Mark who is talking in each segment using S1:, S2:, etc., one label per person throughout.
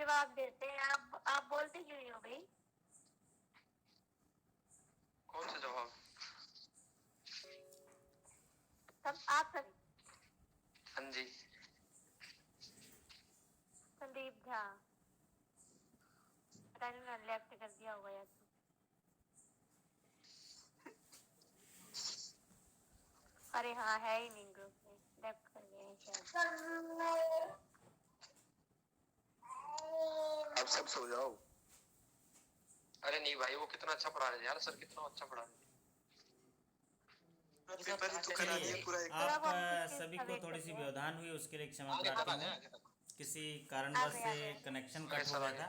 S1: जवाब देते हैं। आप बोलते क्यों नहीं हो भाई?
S2: कौन सा जवाब?
S1: सब आप सब।
S2: हाँ जी।
S1: संदीप झा। पता नहीं मैंने लेफ्ट कर दिया होगा या तो। अरे हाँ, है ही नहीं ग्रुप में, लेफ्ट कर गए हैं शायद।
S2: अब सब सो जाओ। अरे नहीं भाई, वो कितना अच्छा पढ़ा रहे थे यार, सर कितना अच्छा पढ़ा रहे थे। पेपर ही तो करा दिया पूरा एक।
S1: अब हम
S3: आप
S1: किस चीज
S3: सभी
S1: का
S3: को
S1: वेट
S3: थोड़ी
S1: कर
S3: सी
S1: रहे हैं?
S3: व्यवधान हुई, उसके लिए क्षमा
S2: आगे
S3: प्रार्थी
S2: तक,
S3: हूँ।
S2: आगे तक।
S3: किसी
S1: आ
S3: कारणवश
S1: गए
S3: से
S1: आ गए।
S3: कनेक्शन
S2: आगे
S3: कट हो
S2: सर,
S3: गया
S2: आगे।
S3: था।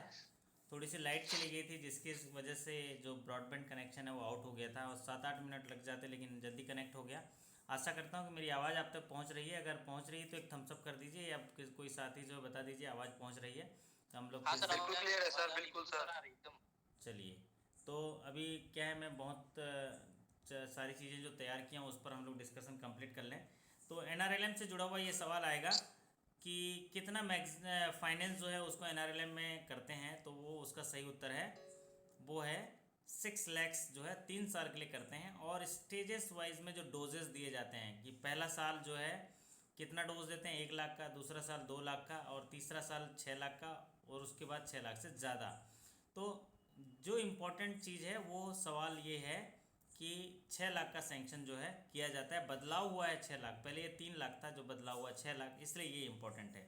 S3: थोड़ी सी लाइट चली गई थी, जिसकी वजह से जो ब्रॉडबैंड कनेक्शन है वो आउट हो गया था और 7-8 मिनट लग जाते, लेकिन जल्दी कनेक्ट हो गया। आशा करता हूँ कि मेरी आवाज़ आप तक पहुँच रही है। अगर पहुँच रही है तो एक थम्स अप कर दीजिए, या कोई साथी जो बता दीजिए आवाज़ पहुँच रही है, तो हम लोग
S2: हाँ
S3: फिर
S2: सर,
S3: से।
S2: बिल्कुल क्लियर है सर, बिल्कुल सर, एकदम।
S3: चलिए, तो अभी क्या है, मैं बहुत सारी चीज़ें जो तैयार किया उस पर हम लोग डिस्कशन कंप्लीट कर लें। तो एनआरएलएम से जुड़ा हुआ ये सवाल आएगा कि कितना फाइनेंस जो है उसको एनआरएलएम में करते हैं, तो वो उसका सही उत्तर है, वो है 6 लैक्स जो है 3 साल के लिए करते हैं। और स्टेजेस वाइज में जो डोजेस दिए जाते हैं कि पहला साल जो है कितना डोज देते हैं, 1 लाख का, दूसरा साल 2 लाख का, और तीसरा साल 6 लाख का, और उसके बाद 6 लाख से ज़्यादा। तो जो इम्पोर्टेंट चीज़ है वो सवाल ये है कि 6 लाख का सैंक्शन जो है किया जाता है, बदलाव हुआ है 6 लाख, पहले ये 3 लाख था जो बदलाव हुआ 6 लाख, इसलिए ये इम्पोर्टेंट है।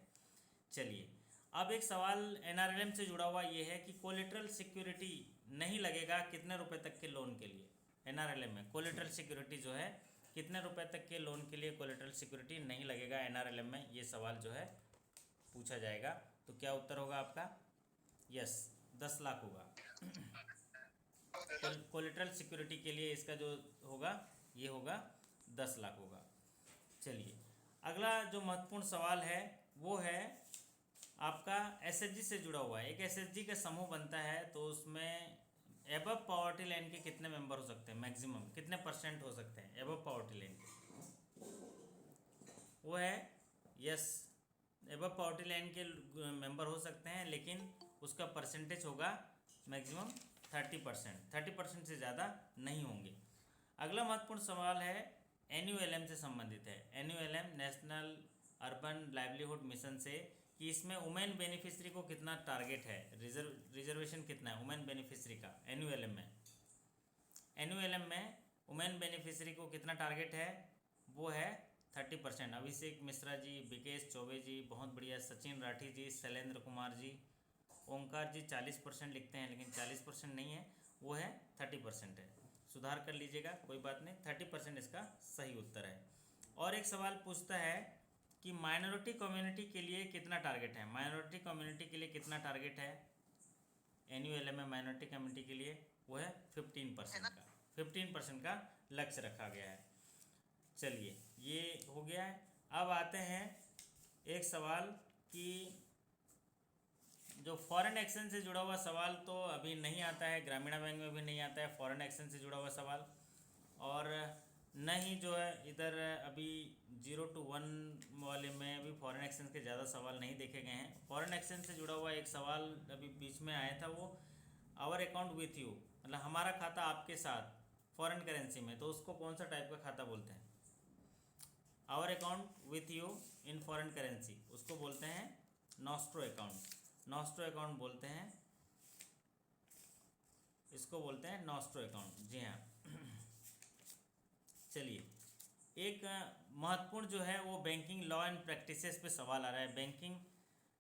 S3: चलिए, अब एक सवाल एनआरएलएम से जुड़ा हुआ ये है कि कोलेटरल सिक्योरिटी नहीं लगेगा कितने रुपए तक के लोन के लिए। एनआरएलएम में कोलेटरल सिक्योरिटी जो है, कितने रुपए तक के लोन के लिए कोलेटरल सिक्योरिटी नहीं लगेगा एनआरएलएम में, ये सवाल जो है पूछा जाएगा। तो क्या उत्तर होगा आपका? यस, 10 लाख होगा। कोलेटरल सिक्योरिटी के लिए इसका जो होगा ये होगा 10 लाख होगा। चलिए, अगला जो महत्वपूर्ण सवाल है वो है आपका एसएचजी से जुड़ा हुआ है। एक एसएचजी का समूह बनता है, तो उसमें एबव पॉवर्टी लाइन के कितने मेंबर हो सकते हैं, मैक्सिमम कितने % हो सकते हैं एबव पॉवर्टी लाइन के? वो है यस, एबव पॉवर्टी लाइन के मेंबर हो सकते हैं, लेकिन उसका परसेंटेज होगा मैक्सिमम 30%। 30% से ज़्यादा नहीं होंगे। अगला महत्वपूर्ण सवाल है एनयूएलएम से संबंधित है। NULM national urban livelihood mission से, कि इसमें वुमेन बेनिफिशरी को कितना टारगेट है, रिजर्वेशन कितना है वुमेन बेनिफिशरी का एनयूएलएम में। एनयूएलएम में वुमेन बेनिफिशरी को कितना टारगेट है, वो है 30%। अभिषेक मिश्रा जी, विकेश चौबे जी, बहुत बढ़िया, सचिन राठी जी, शैलेंद्र कुमार जी, ओंकार जी 40% लिखते हैं, लेकिन 40% नहीं है, वो है 30% है। सुधार कर लीजिएगा, कोई बात नहीं, 30% इसका सही उत्तर है। और एक सवाल पूछता है कि माइनॉरिटी कम्युनिटी के लिए कितना टारगेट है। माइनॉरिटी कम्युनिटी के लिए कितना टारगेट है एनयूएलएम में? माइनॉरिटी कम्युनिटी के लिए वो है 15% का, 15% का लक्ष्य रखा गया है। चलिए, ये हो गया है। अब आते हैं एक सवाल कि जो फॉरेन एक्सचेंज से जुड़ा हुआ सवाल तो अभी नहीं आता है, ग्रामीण बैंक में भी नहीं आता है फॉरेन एक्सचेंज से जुड़ा हुआ सवाल, और न ही जो है इधर अभी 0 to 1 वाले में अभी फॉरेन एक्सचेंज के ज़्यादा सवाल नहीं देखे गए हैं। फॉरेन एक्सचेंज से जुड़ा हुआ एक सवाल अभी बीच में आया था, वो आवर अकाउंट विथ यू, मतलब हमारा खाता आपके साथ फॉरेन करेंसी में, तो उसको कौन सा टाइप का खाता बोलते हैं? Our account with you in foreign currency, उसको बोलते हैं नॉस्ट्रो अकाउंट। नॉस्ट्रो अकाउंट बोलते हैं, इसको बोलते हैं नॉस्ट्रो अकाउंट, जी हाँ। चलिए, एक महत्वपूर्ण जो है वो बैंकिंग लॉ एंड प्रैक्टिसेस पे सवाल आ रहा है। बैंकिंग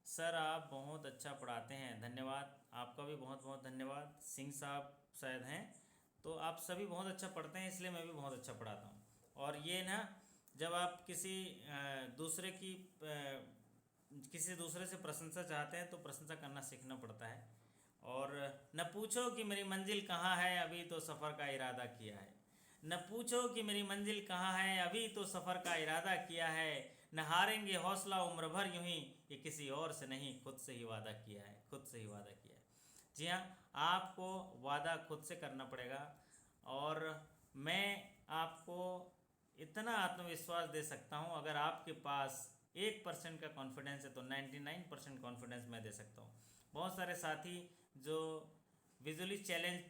S3: सर आप बहुत अच्छा पढ़ाते हैं, धन्यवाद, आपका भी बहुत बहुत धन्यवाद। सिंह साहब शायद हैं, तो आप सभी बहुत अच्छा पढ़ते हैं, इसलिए मैं भी बहुत अच्छा पढ़ाता हूँ। और ये ना, जब आप किसी दूसरे से प्रशंसा चाहते हैं तो प्रशंसा करना सीखना पड़ता है। और न पूछो कि मेरी मंजिल कहाँ है, अभी तो सफ़र का इरादा किया है। न पूछो कि मेरी मंजिल कहाँ है, अभी तो सफ़र का इरादा किया है। न हारेंगे हौसला उम्र भर यूं ही, ये किसी और से नहीं खुद से ही वादा किया है, खुद से ही वादा किया है। जी हाँ, आपको वादा खुद से करना पड़ेगा। और मैं आपको इतना आत्मविश्वास दे सकता हूँ, अगर आपके पास 1% का कॉन्फिडेंस है तो 99% कॉन्फिडेंस मैं दे सकता हूँ। बहुत सारे साथी जो विजुअली चैलेंज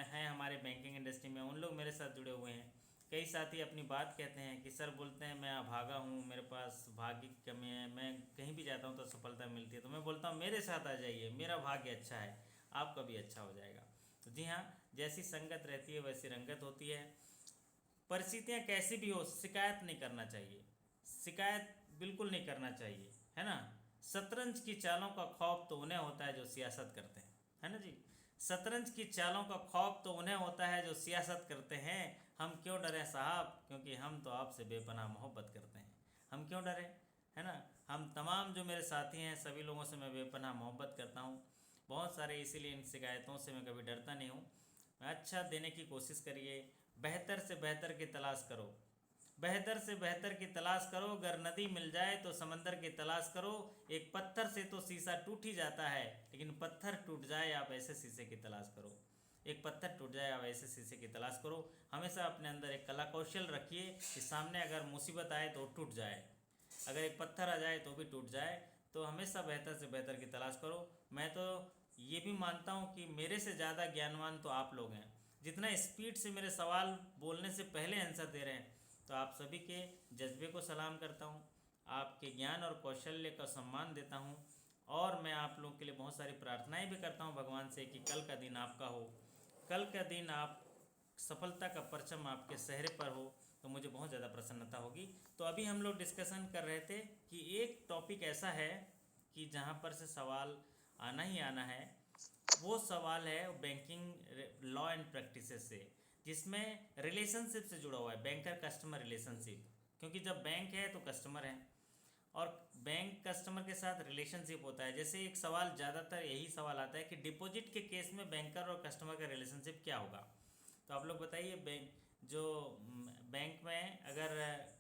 S3: हैं हमारे बैंकिंग इंडस्ट्री में, उन लोग मेरे साथ जुड़े हुए हैं। कई साथी अपनी बात कहते हैं कि सर बोलते हैं मैं अभागा हूँ, मेरे पास भाग्य की कमी है, मैं कहीं भी जाता हूँ तो सफलता मिलती है। तो मैं बोलता हूँ मेरे साथ आ जाइए, मेरा भाग्य अच्छा है, आपका भी अच्छा हो जाएगा। तो जी हाँ, जैसी संगत रहती है वैसी रंगत होती है। परिस्थितियाँ कैसी भी हो, शिकायत नहीं करना चाहिए, शिकायत बिल्कुल नहीं करना चाहिए, है ना। शतरंज की चालों का खौफ तो उन्हें होता है जो सियासत करते हैं, है ना जी। शतरंज की चालों का खौफ तो उन्हें होता है जो सियासत करते हैं। हम क्यों डरे साहब, क्योंकि हम तो आपसे बेपनाह मोहब्बत करते हैं। हम क्यों डरे, है ना। हम तमाम जो मेरे साथी हैं सभी लोगों से मैं बेपनाह मोहब्बत करता हूँ, बहुत सारे, इसीलिए इन शिकायतों से मैं कभी डरता नहीं हूँ। अच्छा देने की कोशिश करिए, बेहतर से बेहतर की तलाश करो, बेहतर से बेहतर की तलाश करो। अगर नदी मिल जाए तो समंदर की तलाश करो। एक पत्थर से तो शीशा टूट ही जाता है, लेकिन पत्थर टूट जाए आप ऐसे शीशे की तलाश करो। एक पत्थर टूट जाए आप ऐसे शीशे की तलाश करो। हमेशा अपने अंदर एक कला कौशल रखिए कि सामने अगर मुसीबत आए तो टूट जाए, अगर एक पत्थर आ जाए तो भी टूट जाए। तो हमेशा बेहतर से बेहतर की तलाश करो। मैं तो ये भी मानता हूँ कि मेरे से ज़्यादा ज्ञानवान तो आप लोग हैं। जितना स्पीड से मेरे सवाल बोलने से पहले आंसर दे रहे हैं, तो आप सभी के जज्बे को सलाम करता हूँ, आपके ज्ञान और कौशल्य का सम्मान देता हूँ। और मैं आप लोगों के लिए बहुत सारी प्रार्थनाएं भी करता हूँ भगवान से कि कल का दिन आपका हो, कल का दिन आप सफलता का परचम आपके चेहरे पर हो, तो मुझे बहुत ज़्यादा प्रसन्नता होगी। तो अभी हम लोग डिस्कशन कर रहे थे कि एक टॉपिक ऐसा है कि जहाँ पर से सवाल आना ही आना है, वो सवाल है बैंकिंग लॉ एंड प्रैक्टिसेस से, जिसमें रिलेशनशिप से जुड़ा हुआ है, बैंकर कस्टमर रिलेशनशिप। क्योंकि जब बैंक है तो कस्टमर है, और बैंक कस्टमर के साथ रिलेशनशिप होता है। जैसे एक सवाल, ज़्यादातर यही सवाल आता है कि डिपॉजिट के केस में बैंकर और कस्टमर का रिलेशनशिप क्या होगा। तो आप लोग बताइए, बैंक में अगर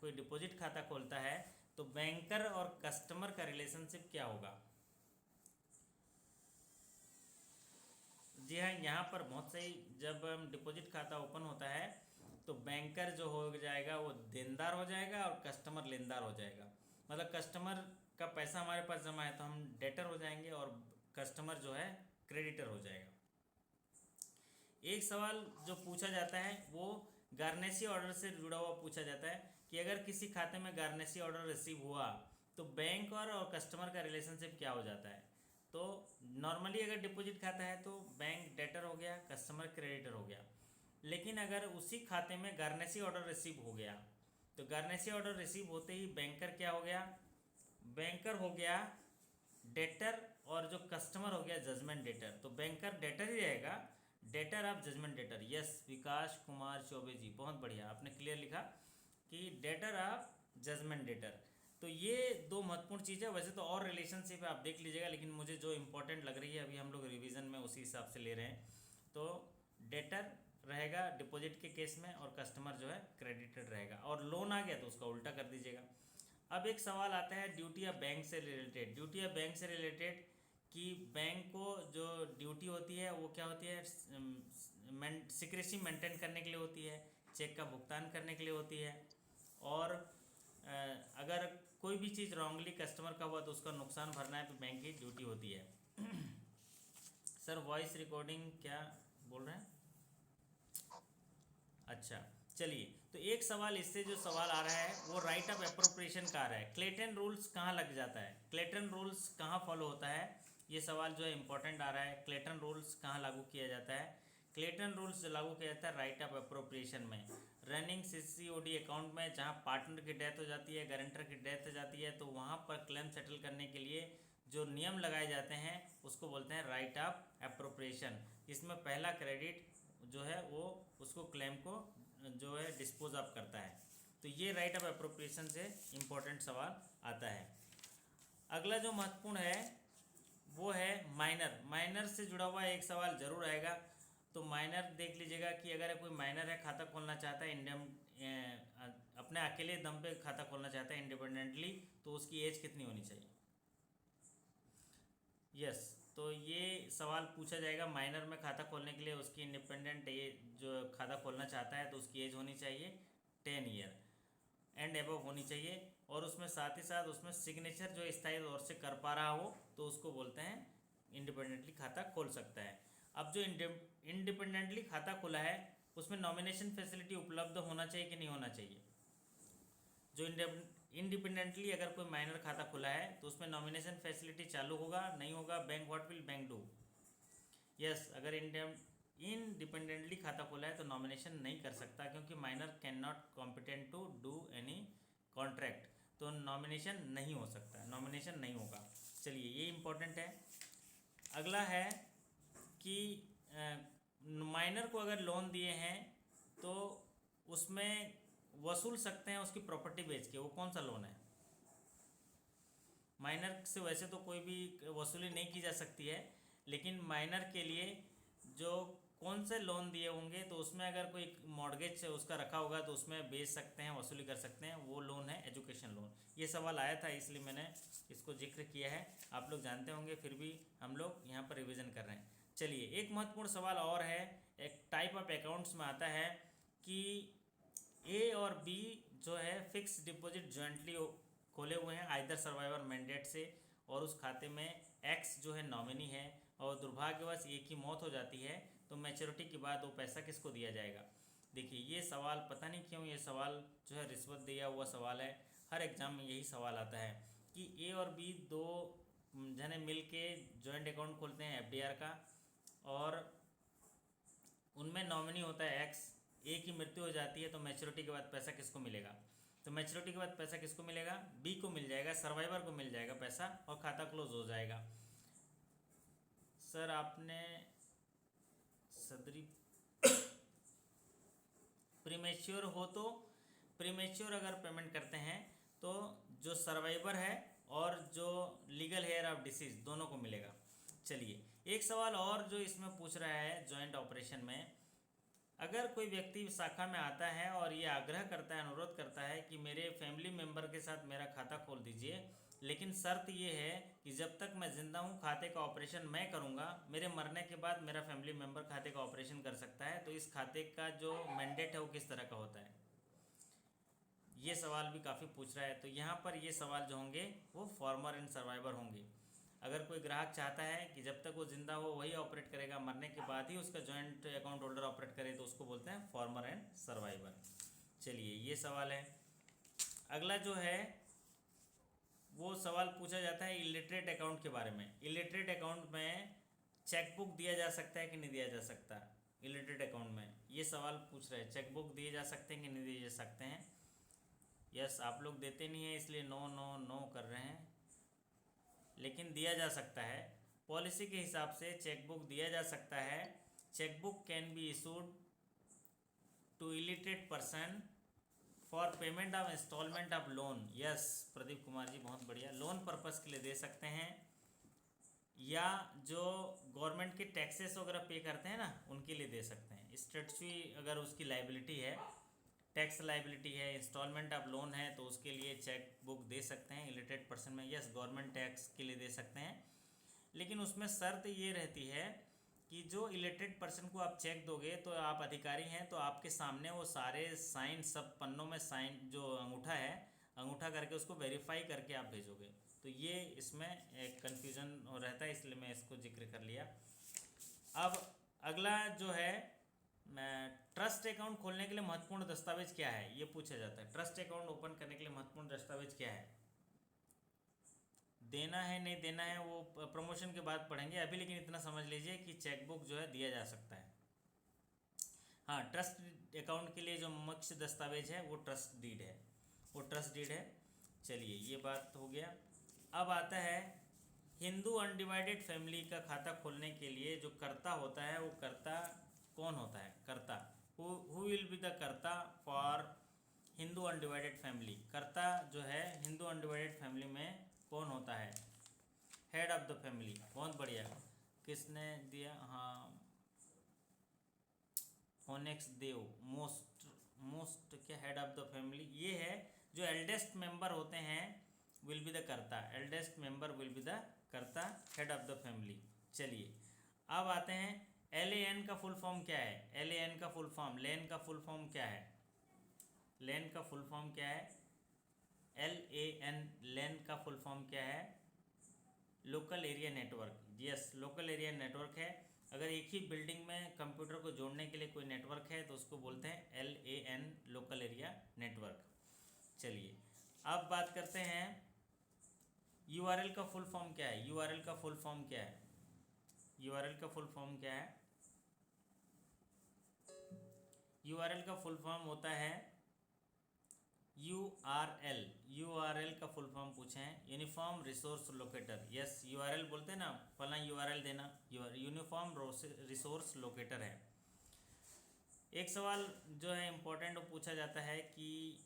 S3: कोई डिपॉजिट खाता खोलता है तो बैंकर और कस्टमर का रिलेशनशिप क्या होगा। जी हाँ, यहाँ पर बहुत सही, जब डिपॉजिट खाता ओपन होता है तो बैंकर जो हो जाएगा वो देनदार हो जाएगा और कस्टमर लेनदार हो जाएगा। मतलब कस्टमर का पैसा हमारे पास जमा है तो हम डेटर हो जाएंगे और कस्टमर जो है क्रेडिटर हो जाएगा। एक सवाल जो पूछा जाता है वो गारनेसी ऑर्डर से जुड़ा हुआ पूछा जाता है कि अगर किसी खाते में गारनेसी ऑर्डर रिसीव हुआ तो बैंक और कस्टमर का रिलेशनशिप क्या हो जाता है। तो नॉर्मली अगर डिपॉजिट खाता है तो बैंक डेटर हो गया, कस्टमर क्रेडिटर हो गया। लेकिन अगर उसी खाते में गारनेसी ऑर्डर रिसीव हो गया तो गारनेसी ऑर्डर रिसीव होते ही बैंकर क्या हो गया, बैंकर हो गया डेटर, और जो कस्टमर हो गया जजमेंट डेटर। तो बैंकर डेटर ही रहेगा, debtor of judgement debtor. Yes, Vikas Kumar Chaubey ji, बहुत बढ़िया, आपने क्लियर लिखा कि डेटर ऑफ जजमेंट डेटर। तो ये दो महत्वपूर्ण चीज़ है। वैसे तो और रिलेशनशिप है, आप देख लीजिएगा, लेकिन मुझे जो इंपॉर्टेंट लग रही है अभी हम लोग रिवीजन में उसी हिसाब से ले रहे हैं। तो डेटर रहेगा डिपॉजिट के केस में और कस्टमर जो है क्रेडिटेड रहेगा, और लोन आ गया तो उसका उल्टा कर दीजिएगा। अब एक सवाल आता है ड्यूटी ऑफ बैंक से रिलेटेड। ड्यूटी ऑफ बैंक से रिलेटेड कि बैंक को जो ड्यूटी होती है वो क्या होती है, सिक्रेसी मेंटेन करने के लिए होती है, चेक का भुगतान करने के लिए होती है, और अगर कोई भी चीज़ रॉन्गली कस्टमर का हुआ तो उसका नुकसान भरना है, तो बैंक की ड्यूटी होती है। सर वॉइस रिकॉर्डिंग क्या बोल रहे हैं। अच्छा चलिए, तो एक सवाल इससे जो सवाल आ रहा है वो राइट ऑफ एप्रोप्रिएशन का आ रहा है। क्लेटन रूल्स कहाँ लग जाता है, क्लेटन रूल्स कहाँ फॉलो होता है, ये सवाल जो है इंपॉर्टेंट आ रहा है। क्लेटन रूल्स कहाँ लागू किया जाता है। क्लेटन रूल्स लागू किया जाता है राइट ऑफ एप्रोप्रिएशन में, रनिंग CCOD अकाउंट में, जहाँ पार्टनर की डेथ हो जाती है, गारंटर की डेथ हो जाती है, तो वहाँ पर क्लेम सेटल करने के लिए जो नियम लगाए जाते हैं उसको बोलते हैं राइट ऑफ एप्रोप्रिएशन। इसमें पहला क्रेडिट जो है वो उसको क्लेम को जो है डिस्पोज ऑफ करता है। तो ये राइट ऑफ एप्रोप्रिएशन से इम्पोर्टेंट सवाल आता है। अगला जो महत्वपूर्ण है वो है माइनर। माइनर से जुड़ा हुआ एक सवाल जरूर आएगा। तो माइनर देख लीजिएगा कि अगर कोई माइनर है, खाता खोलना चाहता है, अपने अकेले दम पे खाता खोलना चाहता है इंडिपेंडेंटली, तो उसकी एज कितनी होनी चाहिए। यस, तो ये सवाल पूछा जाएगा। माइनर में खाता खोलने के लिए उसकी इंडिपेंडेंट जो खाता खोलना चाहता है तो उसकी एज होनी चाहिए 10 ईयर एंड एबव होनी चाहिए, और उसमें साथ ही साथ उसमें सिग्नेचर जो स्थायी तौर से कर पा रहा हो तो उसको बोलते हैं इंडिपेंडेंटली खाता खोल सकता है। अब जो इंडिपेंडेंटली खाता खुला है उसमें नॉमिनेशन फैसिलिटी उपलब्ध होना चाहिए कि नहीं होना चाहिए? जो इंडिपेंडेंटली अगर कोई माइनर खाता खुला है तो उसमें नॉमिनेशन फैसिलिटी चालू होगा, नहीं होगा? Bank what will bank do? Yes, अगर इंडिपेंडेंटली खाता खुला है तो नॉमिनेशन नहीं कर सकता, क्योंकि minor can not competent to do any contract, तो नॉमिनेशन नहीं हो सकता, नॉमिनेशन नहीं होगा। चलिए, ये इम्पोर्टेंट है। अगला है कि माइनर को अगर लोन दिए हैं तो उसमें वसूल सकते हैं उसकी प्रॉपर्टी बेच के, वो कौन सा लोन है? माइनर से वैसे तो कोई भी वसूली नहीं की जा सकती है, लेकिन माइनर के लिए जो कौन से लोन दिए होंगे तो उसमें अगर कोई मॉर्गेज उसका रखा होगा तो उसमें बेच सकते हैं, वसूली कर सकते हैं, वो लोन है एजुकेशन लोन। ये सवाल आया था इसलिए मैंने इसको जिक्र किया है, आप लोग जानते होंगे, फिर भी हम लोग यहाँ पर रिवीजन कर रहे हैं। चलिए, एक महत्वपूर्ण सवाल और है, एक टाइप ऑफ अकाउंट्स में आता है कि ए और बी जो है फिक्स डिपॉजिट जॉइंटली खोले हुए हैं आइदर सर्वाइवर मैंडेट से, और उस खाते में एक्स जो है नॉमिनी है, और दुर्भाग्यवश ए की मौत हो जाती है तो मैच्योरिटी के बाद वो पैसा किसको दिया जाएगा? देखिए, ये सवाल पता नहीं क्यों ये सवाल जो है रिश्वत दिया हुआ सवाल है, हर एग्ज़ाम में यही सवाल आता है कि ए और बी दो जने मिल के जॉइंट अकाउंट खोलते हैं एफडीआर का, और उनमें नॉमिनी होता है एक्स, ए की मृत्यु हो जाती है तो मैच्योरिटी के बाद पैसा किसको मिलेगा? तो मैच्योरिटी के बाद पैसा किसको मिलेगा? बी को मिल जाएगा, सर्वाइवर को मिल जाएगा पैसा, और खाता क्लोज हो जाएगा। सर आपने सदरी प्रीमेच्योर हो तो प्रीमेच्योर अगर पेमेंट करते हैं तो जो सर्वाइवर है और जो लीगल हेयर ऑफ डिसीज दोनों को मिलेगा। चलिए, एक सवाल और जो इसमें पूछ रहा है जॉइंट ऑपरेशन में, अगर कोई व्यक्ति शाखा में आता है और ये आग्रह करता है, अनुरोध करता है कि मेरे फैमिली मेम्बर के साथ मेरा खाता खोल दीजिए, लेकिन शर्त ये है कि जब तक मैं ज़िंदा हूँ खाते का ऑपरेशन मैं करूँगा, मेरे मरने के बाद मेरा फैमिली मेम्बर खाते का ऑपरेशन कर सकता है, तो इस खाते का जो मैंडेट है वो किस तरह का होता है? ये सवाल भी काफ़ी पूछ रहा है। तो यहाँ पर ये सवाल जो होंगे वो फॉर्मर एंड सर्वाइवर होंगे। अगर कोई ग्राहक चाहता है कि जब तक वो ज़िंदा हो वही ऑपरेट करेगा, मरने के बाद ही उसका जॉइंट अकाउंट होल्डर ऑपरेट करे, तो उसको बोलते हैं फॉर्मर एंड सर्वाइवर। चलिए, ये सवाल है। अगला जो है वो सवाल पूछा जाता है इलिटरेट अकाउंट के बारे में। इलिटरेट अकाउंट में चेकबुक दिया जा सकता है कि नहीं दिया जा सकता? इलिटरेट अकाउंट में ये सवाल पूछ रहे हैं, चेकबुक दिए जा सकते हैं कि नहीं दिए जा सकते हैं? यस, आप लोग देते नहीं हैं इसलिए नो नो नो कर रहे हैं, लेकिन दिया जा सकता है। पॉलिसी के हिसाब से चेकबुक दिया जा सकता है। Chequebook can be issued to illiterate person for payment of instalment of loan. Yes Pradeep Kumar ji, बहुत बढ़िया। लोन पर्पस के लिए दे सकते हैं, या जो गवर्नमेंट के टैक्सेस वगैरह पे करते हैं ना उनके लिए दे सकते हैं। स्टेटसी अगर उसकी लाइबिलिटी है, टैक्स लाइबिलिटी है, इंस्टॉलमेंट ऑफ लोन है, तो उसके लिए चेक बुक दे सकते हैं इलिटरेट पर्सन में। यस, गवर्नमेंट टैक्स के लिए दे सकते हैं, लेकिन उसमें शर्त ये रहती है कि जो इलिटरेट पर्सन को आप चेक दोगे तो आप अधिकारी हैं, तो आपके सामने वो सारे साइन, सब पन्नों में साइन, जो अंगूठा है, अंगूठा करके उसको वेरीफाई करके आप भेजोगे। तो ये इसमें एक कन्फ्यूज़न रहता है, इसलिए मैं इसको जिक्र कर लिया। अब अगला जो है, ट्रस्ट अकाउंट खोलने के लिए महत्वपूर्ण दस्तावेज क्या है, ये पूछा जाता है। ट्रस्ट अकाउंट ओपन करने के लिए महत्वपूर्ण दस्तावेज क्या है? देना है नहीं देना है वो प्रमोशन के बाद पढ़ेंगे अभी, लेकिन इतना समझ लीजिए कि चेकबुक जो है दिया जा सकता है। हाँ, ट्रस्ट अकाउंट के लिए जो मुख्य दस्तावेज है वो ट्रस्ट डीड है, वो ट्रस्ट डीड है। चलिए, ये बात हो गया। अब आता है हिंदू अनडिवाइडेड फैमिली का खाता खोलने के लिए जो कर्ता होता है, वो कर्ता कौन होता है? कर्ता, हु विल बी द कर्ता फॉर हिंदू अनडिवाइडेड फैमिली? कर्ता जो है हिंदू अनडिवाइडेड फैमिली में कौन होता है? Head of the family. बहुत बढ़िया, किसने दिया? हाँ, फोनेक्स देव, मोस्ट क्या, हेड ऑफ द फैमिली ये है। जो एल्डेस्ट मेंबर होते हैं विल बी द कर्ता, eldest member will be the कर्ता, हेड ऑफ द फैमिली। चलिए, अब आते हैं LAN का फुल फॉर्म क्या है? LAN का फुल फॉर्म, लेन का फुल फॉर्म क्या है? लेन का फुल फॉर्म क्या है? LAN, लेन का फुल फॉर्म क्या है? Local area network, yes local area network है। अगर एक ही बिल्डिंग में कंप्यूटर को जोड़ने के लिए कोई नेटवर्क है तो उसको बोलते हैं LAN, लोकल एरिया नेटवर्क। चलिए अब बात करते हैं URL का फुल फॉर्म क्या है। URL का फुल फॉर्म क्या है? URL का फुल फॉर्म क्या है? URL का फुल फॉर्म होता है URL। URL का फुल फॉर्म पूछे हैं, uniform resource locator. Yes URL बोलते हैं ना, फला URL देना, यूनिफॉर्म रिसोर्स लोकेटर है। एक सवाल जो है इम्पोर्टेंट वो पूछा जाता है कि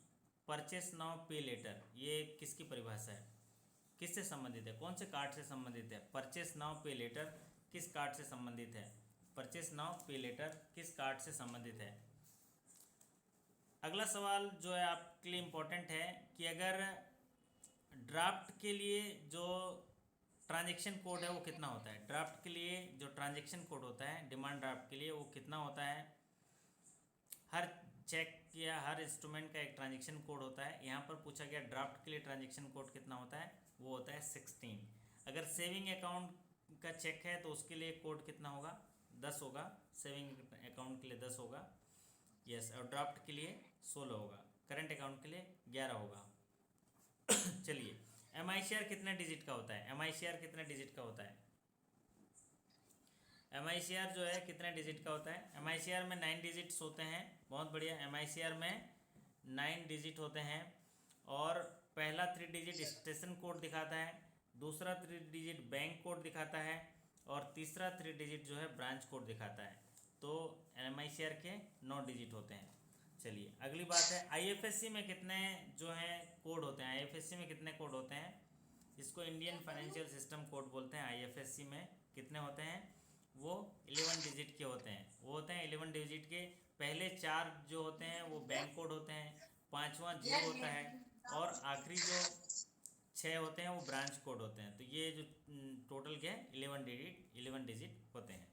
S3: परचेस नाउ पे लेटर, ये किसकी परिभाषा है, किससे संबंधित है, कौन से कार्ड से संबंधित है? परचेस नाउ पे लेटर किस कार्ड से संबंधित है? परचेस नाउ पे लेटर किस कार्ड से संबंधित है? अगला सवाल जो है आपके लिए इम्पोर्टेंट है कि अगर ड्राफ्ट के लिए जो ट्रांजैक्शन कोड है वो कितना होता है? ड्राफ्ट के लिए जो ट्रांजैक्शन कोड होता है डिमांड ड्राफ्ट के लिए वो कितना होता है? हर चेक या हर इंस्ट्रूमेंट का एक ट्रांजैक्शन कोड होता है। यहाँ पर पूछा गया ड्राफ्ट के लिए ट्रांजैक्शन कोड कितना होता है, वो होता है 16। अगर सेविंग अकाउंट का चेक है तो उसके लिए कोड कितना होगा? 10 होगा। सेविंग अकाउंट के लिए 10 होगा, यस। और ड्राफ्ट के लिए 16 होगा, करंट अकाउंट के लिए 11 होगा। चलिए MICR कितने डिजिट का होता है? MICR कितने डिजिट का होता है? MICR जो है कितने डिजिट का होता है? MICR में 9 डिजिट्स होते हैं। बहुत बढ़िया। MICR में 9 डिजिट होते हैं और पहला 3 डिजिट स्टेशन कोड दिखाता है, दूसरा 3 डिजिट बैंक कोड दिखाता है और तीसरा 3 डिजिट जो है ब्रांच कोड दिखाता है। तो MICR के 9 डिजिट होते हैं। चलिए अगली बात है IFSC में कितने जो हैं कोड होते हैं? IFSC में कितने कोड होते हैं? इसको इंडियन फाइनेंशियल सिस्टम कोड बोलते हैं। IFSC में कितने होते हैं? वो 11 डिजिट के होते हैं। वो होते हैं 11 डिजिट के। पहले 4 जो होते हैं वो बैंक कोड होते हैं, 5वां 0 होता है और आखिरी जो 6 होते हैं वो ब्रांच कोड होते हैं। तो ये जो टोटल क्या है 11 डिजिट होते हैं।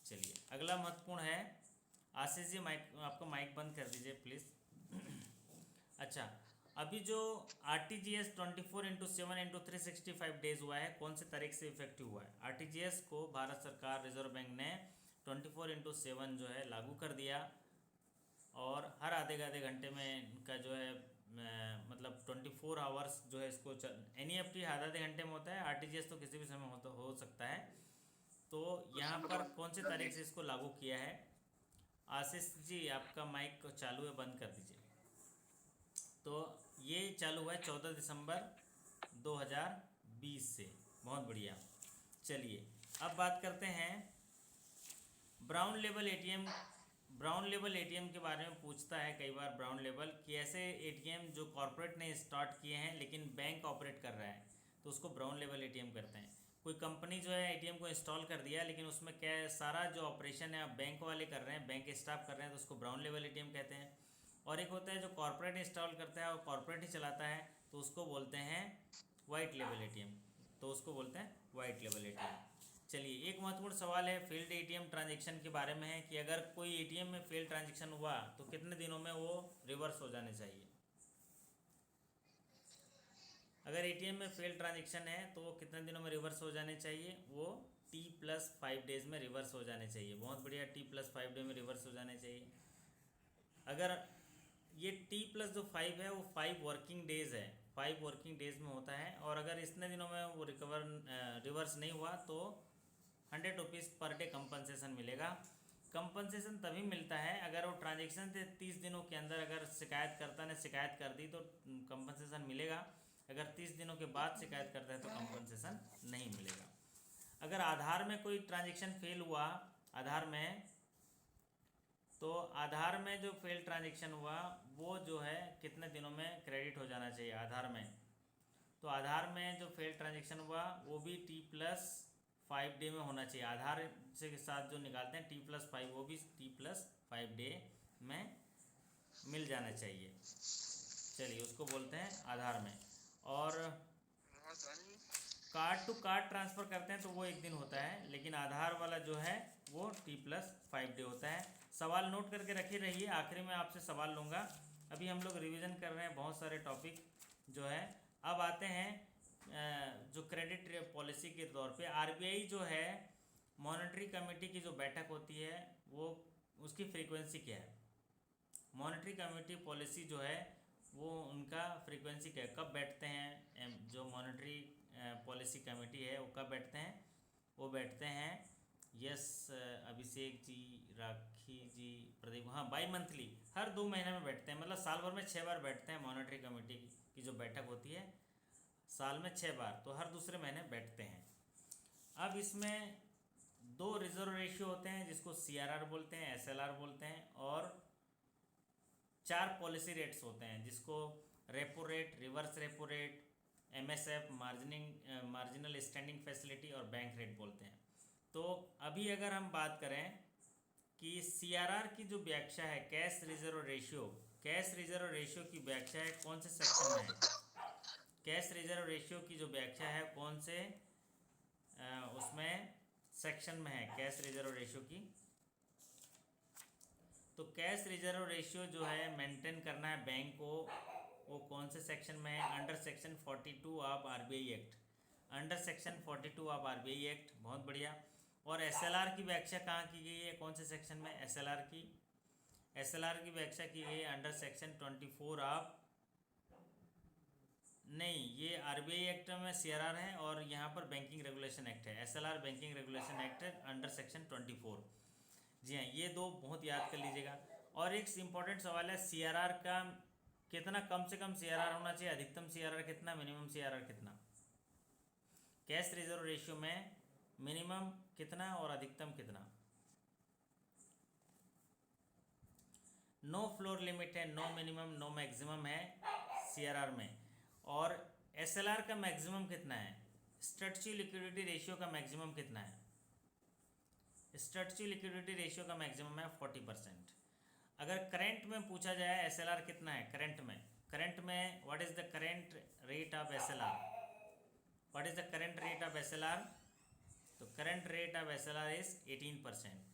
S3: चलिए अगला महत्वपूर्ण है, आशीष जी माइक, आपका माइक बंद कर दीजिए प्लीज़। अच्छा, अभी जो RTGS 24/7/365 डेज हुआ है, कौन से तारीख से इफेक्टिव हुआ है? RTGS को भारत सरकार रिजर्व बैंक ने 24/7 जो है लागू कर दिया और हर आधे घंटे में इनका जो है मतलब 24 आवर्स जो है इसको NEFT आधे घंटे में होता है, RTGS तो किसी भी समय हो सकता है। तो यहाँ पर कौन से तारीख से इसको लागू किया है? आशीष जी आपका माइक चालू है, बंद कर दीजिए। तो ये चालू हुआ है 14 दिसंबर 2020 से। बहुत बढ़िया। चलिए अब बात करते हैं brown label ATM। Brown label ATM के बारे में पूछता है कई बार ब्राउन लेबल कि ऐसे ATM जो कॉर्पोरेट ने स्टार्ट किए हैं लेकिन बैंक ऑपरेट कर रहा है तो उसको ब्राउन लेबल ATM करते हैं। कोई कंपनी जो है ATM को इंस्टॉल कर दिया लेकिन उसमें क्या सारा जो ऑपरेशन है अब बैंक वाले कर रहे हैं, बैंक स्टाफ कर रहे हैं, तो उसको ब्राउन लेबल ATM कहते हैं। और एक होता है जो कॉर्पोरेट इंस्टॉल करता है और कॉर्पोरेट ही चलाता है तो उसको बोलते हैं वाइट लेबल ATM। तो उसको बोलते हैं वाइट लेबल ATM। चलिए एक महत्वपूर्ण सवाल है फील्ड ATM ट्रांजैक्शन के बारे में है कि अगर कोई ATM में फेल्ड ट्रांजैक्शन हुआ तो कितने दिनों में वो रिवर्स हो जाने चाहिए? अगर ATM में फेल्ड ट्रांजैक्शन है तो वो कितने दिनों में रिवर्स हो जाने चाहिए? वो T+5 डेज में रिवर्स हो जाने चाहिए। बहुत बढ़िया, T+5 डे में रिवर्स हो जाने चाहिए। अगर ये T+5 है वो 5 वर्किंग डेज़ है, 5 वर्किंग डेज़ में होता है। और अगर इतने दिनों में वो रिवर्स नहीं हुआ तो 100 रुपीज़ पर डे कंपनसेशन मिलेगा। कंपनसेशन तभी मिलता है अगर वो ट्रांजैक्शन से 30 दिनों के अंदर अगर शिकायतकर्ता ने शिकायत कर दी तो कंपनसेशन मिलेगा। अगर 30 दिनों के बाद शिकायत करता है तो कंपनसेशन नहीं मिलेगा। अगर आधार में कोई ट्रांजैक्शन फेल हुआ आधार में, तो आधार में जो फेल ट्रांजैक्शन हुआ वो जो है कितने दिनों में क्रेडिट हो जाना चाहिए आधार में? तो आधार में जो फेल ट्रांजैक्शन हुआ वो भी T+5 डे में होना चाहिए। आधार से के साथ जो निकालते हैं T+5 वो भी T+5 डे में मिल जाना चाहिए। चलिए उसको बोलते हैं आधार में। और कार्ड टू कार्ड ट्रांसफ़र करते हैं तो वो 1 दिन होता है, लेकिन आधार वाला जो है वो T+5 डे होता है। सवाल नोट करके रखे रहिए, आखिरी में आपसे सवाल लूँगा। अभी हम लोग रिवीजन कर रहे हैं बहुत सारे टॉपिक जो है। अब आते हैं जो क्रेडिट पॉलिसी के तौर पे आरबीआई जो है मॉनेटरी कमेटी की जो बैठक होती है वो उसकी फ्रीक्वेंसी क्या है, मॉनेटरी कमेटी पॉलिसी जो है वो उनका फ्रीक्वेंसी क्या है, कब बैठते हैं, जो मॉनेटरी पॉलिसी कमेटी है वो कब बैठते हैं, वो बैठते हैं यस अभिषेक जी, राखी जी, प्रदीप, हाँ बाई मंथली, हर 2 महीने में बैठते हैं, मतलब साल भर में 6 बार बैठते हैं। मॉनेटरी कमेटी की जो बैठक होती है साल में 6 बार, तो हर दूसरे महीने बैठते हैं। अब इसमें 2 रिजर्व रेशियो होते हैं जिसको सीआरआर बोलते हैं, एसएलआर बोलते हैं, और 4 पॉलिसी रेट्स होते हैं जिसको repo rate, reverse repo rate, MSF, marginal standing facility और बैंक रेट बोलते हैं। तो अभी अगर हम बात करें कि सीआरआर की जो व्याख्या है cash reserve ratio, cash reserve ratio की व्याख्या है कौन से सेक्शन में है, कैश रिजर्व रेशियो की जो व्याख्या है कौन से उसमें सेक्शन में है कैश रिजर्व रेशियो की। तो कैश रिजर्व रेशियो जो है मेंटेन करना है बैंक को, वो कौन से सेक्शन में है, under section 42 of RBI act, under section 42 of RBI act, बहुत बढ़िया। और एसएलआर की व्याख्या कहाँ की गई है, कौन से सेक्शन में, एसएलआर की व्याख्या की गई है अंडर सेक्शन 24 ऑफ, नहीं ये आरबीआई एक्ट में सीआरआर है और यहाँ पर बैंकिंग रेगुलेशन एक्ट है, SLR banking regulation act under section 24। जी हाँ, ये 2 बहुत याद कर लीजिएगा। और एक इम्पॉर्टेंट सवाल है सीआरआर का कितना, कम से कम सीआरआर होना चाहिए, अधिकतम सीआरआर कितना, मिनिमम सीआरआर कितना, कैश रिजर्व रेशियो में मिनिमम कितना और अधिकतम कितना। नो फ्लोर लिमिट है, नो मिनिमम नो मैक्सिमम है सीआरआर में। और एसएलआर का मैक्सिमम कितना है, स्टैट्यूटरी लिक्विडिटी रेशियो का मैक्सिमम कितना है, स्टैट्यूटरी लिक्विडिटी रेशियो का मैक्सिमम है 40%। अगर करंट में पूछा जाए एसएलआर कितना है करंट में what is the current rate of SLR, what is the current rate of SLR, तो current rate of SLR is 18%।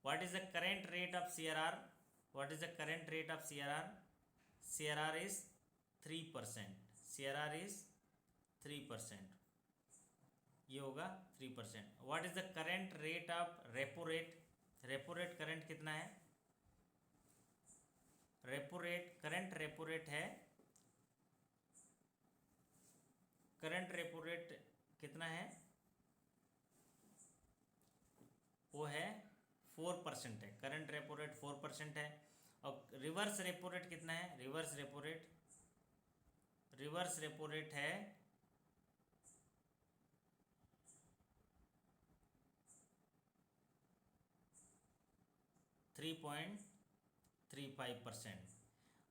S3: What is the current rate of CRR, what is the current rate of CRR, CRR is 3%, CRR is 3%, ये होगा 3%। What is the current rate of repo rate, repo rate current कितना है, repo rate current repo rate है, current repo rate कितना है, वो है 4% है, करंट रेपो रेट 4% है। और रिवर्स रेपो रेट कितना है, रिवर्स रेपो रेट है 3.35%।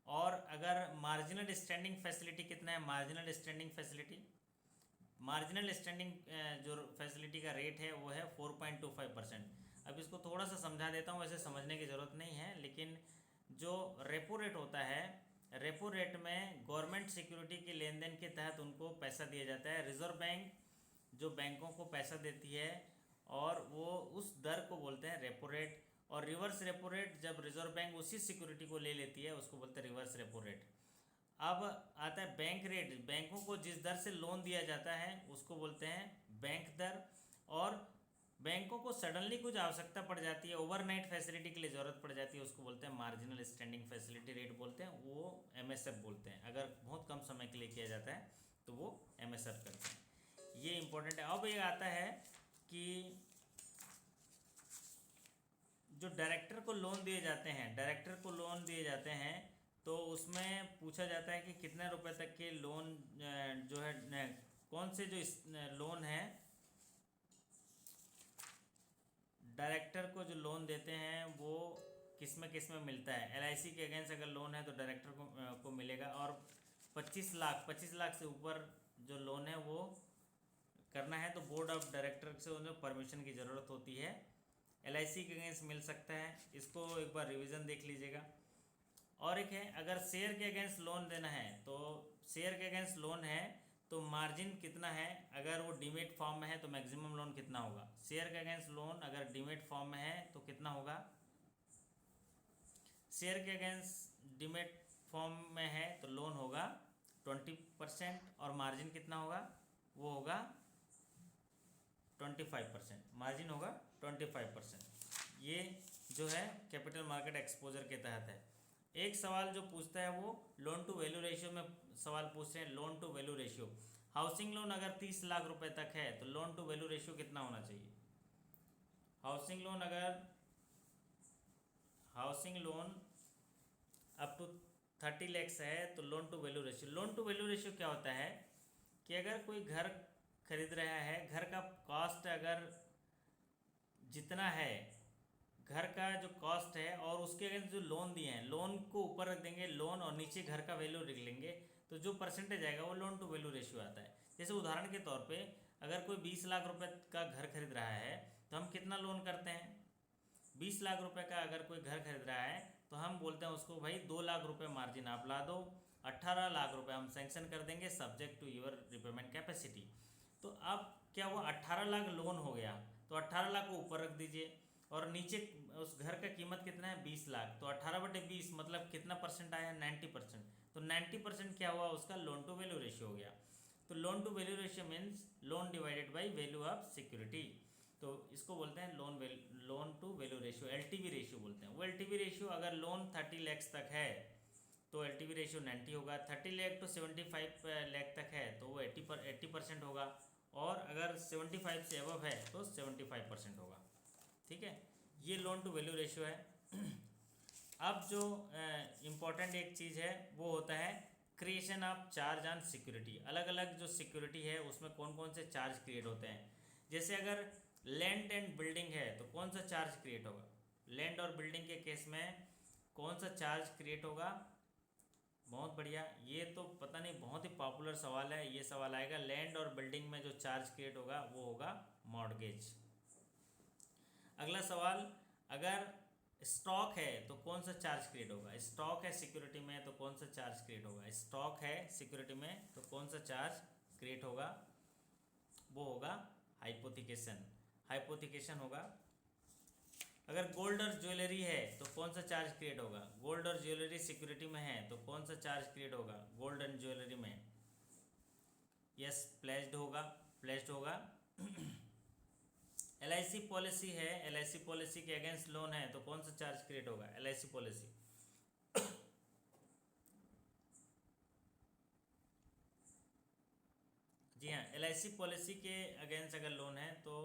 S3: और अगर मार्जिनल स्टैंडिंग फैसिलिटी कितना है, मार्जिनल स्टैंडिंग जो फैसिलिटी का रेट है वो है 4.25%। अब इसको थोड़ा सा समझा देता हूँ, वैसे समझने की ज़रूरत नहीं है, लेकिन जो रेपो रेट होता है, रेपो रेट में गवर्नमेंट सिक्योरिटी के लेन देन के तहत उनको पैसा दिया जाता है, रिजर्व बैंक जो बैंकों को पैसा देती है और वो उस दर को बोलते हैं रेपो रेट। और रिवर्स रेपो रेट जब रिजर्व बैंक उसी सिक्योरिटी को ले लेती है उसको बोलते हैं रिवर्स रेपो रेट। अब आता है बैंक रेट, बैंकों को जिस दर से लोन दिया जाता है उसको बोलते हैं बैंक दर। और बैंकों को सडनली कुछ आवश्यकता पड़ जाती है, ओवरनाइट फैसिलिटी के लिए ज़रूरत पड़ जाती है, उसको बोलते हैं मार्जिनल स्टैंडिंग फैसिलिटी रेट बोलते हैं, वो एमएसएफ बोलते हैं। अगर बहुत कम समय के लिए किया जाता है तो वो एमएसएफ करते हैं, ये इंपॉर्टेंट है। अब ये आता है कि जो डायरेक्टर को लोन दिए जाते हैं तो उसमें पूछा जाता है कि कितने रुपए तक के लोन जो है, कौन से जो लोन है डायरेक्टर को जो लोन देते हैं वो किस में मिलता है। एलआईसी के अगेंस्ट अगर लोन है तो डायरेक्टर को मिलेगा। और 25 लाख से ऊपर जो लोन है वो करना है तो बोर्ड ऑफ डायरेक्टर से उन्हें परमिशन की ज़रूरत होती है। एलआईसी के अगेंस्ट मिल सकता है, इसको एक बार रिवीजन देख लीजिएगा। और एक है अगर शेयर के अगेंस्ट लोन देना है तो शेयर के अगेंस्ट लोन है तो मार्जिन कितना है, अगर वो डीमेट फॉर्म में है तो मैक्सिमम लोन कितना होगा। शेयर के अगेंस्ट लोन अगर डीमेट फॉर्म में है तो कितना होगा, शेयर के अगेंस्ट डीमेट फॉर्म में है तो लोन होगा 20% और मार्जिन कितना होगा वो होगा 25%, मार्जिन होगा 25%। ये जो है कैपिटल मार्केट एक्सपोजर के तहत है। एक सवाल जो पूछता है वो लोन टू वैल्यू रेशियो में सवाल पूछ रहे हैं, loan to value ratio. Housing loan अगर 30 लाख रुपए तक है तो लोन टू वैल्यू रेशियो कितना होना चाहिए? Housing loan up to 30 lakhs है तो loan to value ratio, loan to value ratio क्या होता है कि अगर कोई घर खरीद रहा है, घर का कॉस्ट अगर जितना है, घर का जो कॉस्ट है और उसके अगेंस्ट जो लोन दिए हैं, लोन को ऊपर रख देंगे लोन और नीचे घर का वैल्यू लिख लेंगे, तो जो परसेंटेज आएगा वो लोन टू वैल्यू रेशियो आता है। जैसे उदाहरण के तौर पे अगर कोई 20 लाख रुपए का घर खरीद रहा है तो हम कितना लोन करते हैं? 20 लाख रुपए का अगर कोई घर खरीद रहा है तो हम बोलते हैं उसको भाई 2 लाख रुपए मार्जिन आप ला दो, 18 लाख रुपए हम सैंक्शन कर देंगे subject to your repayment capacity. तो अब क्या हुआ, 18 लाख लोन हो गया, तो 18 लाख को ऊपर रख दीजिए और नीचे उस घर का कीमत कितना है 20 लाख, तो 18/20 मतलब कितना परसेंट आया? 90%। तो 90% क्या हुआ उसका? लोन टू वैल्यू रेशियो हो गया। तो loan to value ratio means loan divided by value of security. तो इसको बोलते हैं loan to value ratio, LTV ratio बोलते हैं। वो LTV रेशियो अगर लोन 30 लाख तक है तो LTV रेशियो 90 होगा, 30 लाख टू 75 लाख तक है तो वो 80% होगा, और अगर 75 से अबव है तो 75% होगा। ठीक है, ये लोन टू वैल्यू रेशियो है। अब जो इम्पोर्टेंट एक चीज़ है वो होता है creation of charge on security. अलग अलग जो सिक्योरिटी है उसमें कौन कौन से चार्ज क्रिएट होते हैं। जैसे अगर लैंड एंड बिल्डिंग है तो कौन सा चार्ज क्रिएट होगा? लैंड और बिल्डिंग के केस में कौन सा चार्ज क्रिएट होगा? बहुत बढ़िया, ये तो पता नहीं बहुत ही पॉपुलर सवाल है, ये सवाल आएगा। लैंड और बिल्डिंग में जो चार्ज क्रिएट होगा वो होगा मॉर्गेज। अगला सवाल, अगर स्टॉक है तो कौन सा चार्ज क्रिएट होगा? स्टॉक है सिक्योरिटी में तो कौन सा चार्ज क्रिएट होगा? स्टॉक है सिक्योरिटी में तो कौन सा चार्ज क्रिएट होगा? वो होगा हाइपोथिकेशन होगा। अगर गोल्ड और ज्वेलरी है तो कौन सा चार्ज क्रिएट होगा? गोल्ड और ज्वेलरी सिक्योरिटी में है तो कौन सा चार्ज क्रिएट होगा गोल्ड एंड ज्वेलरी में? यस, प्लेज्ड होगा। LIC पॉलिसी है, LIC पॉलिसी के अगेंस्ट लोन है तो कौन सा चार्ज क्रिएट होगा? LIC policy. जी हाँ, LIC पॉलिसी के अगेंस्ट अगर लोन है तो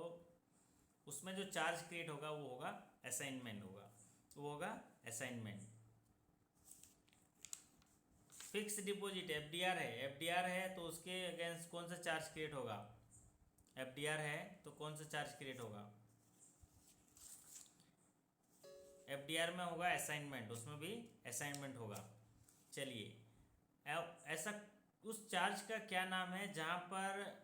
S3: उसमें जो चार्ज क्रिएट होगा वो होगा असाइनमेंट फिक्स डिपॉजिट FDR है तो उसके अगेंस्ट कौन सा चार्ज क्रिएट होगा? FDR है तो कौन सा चार्ज क्रिएट होगा? FDR में होगा असाइनमेंट, उसमें भी असाइनमेंट होगा। चलिए, ऐसा उस चार्ज का क्या नाम है जहाँ पर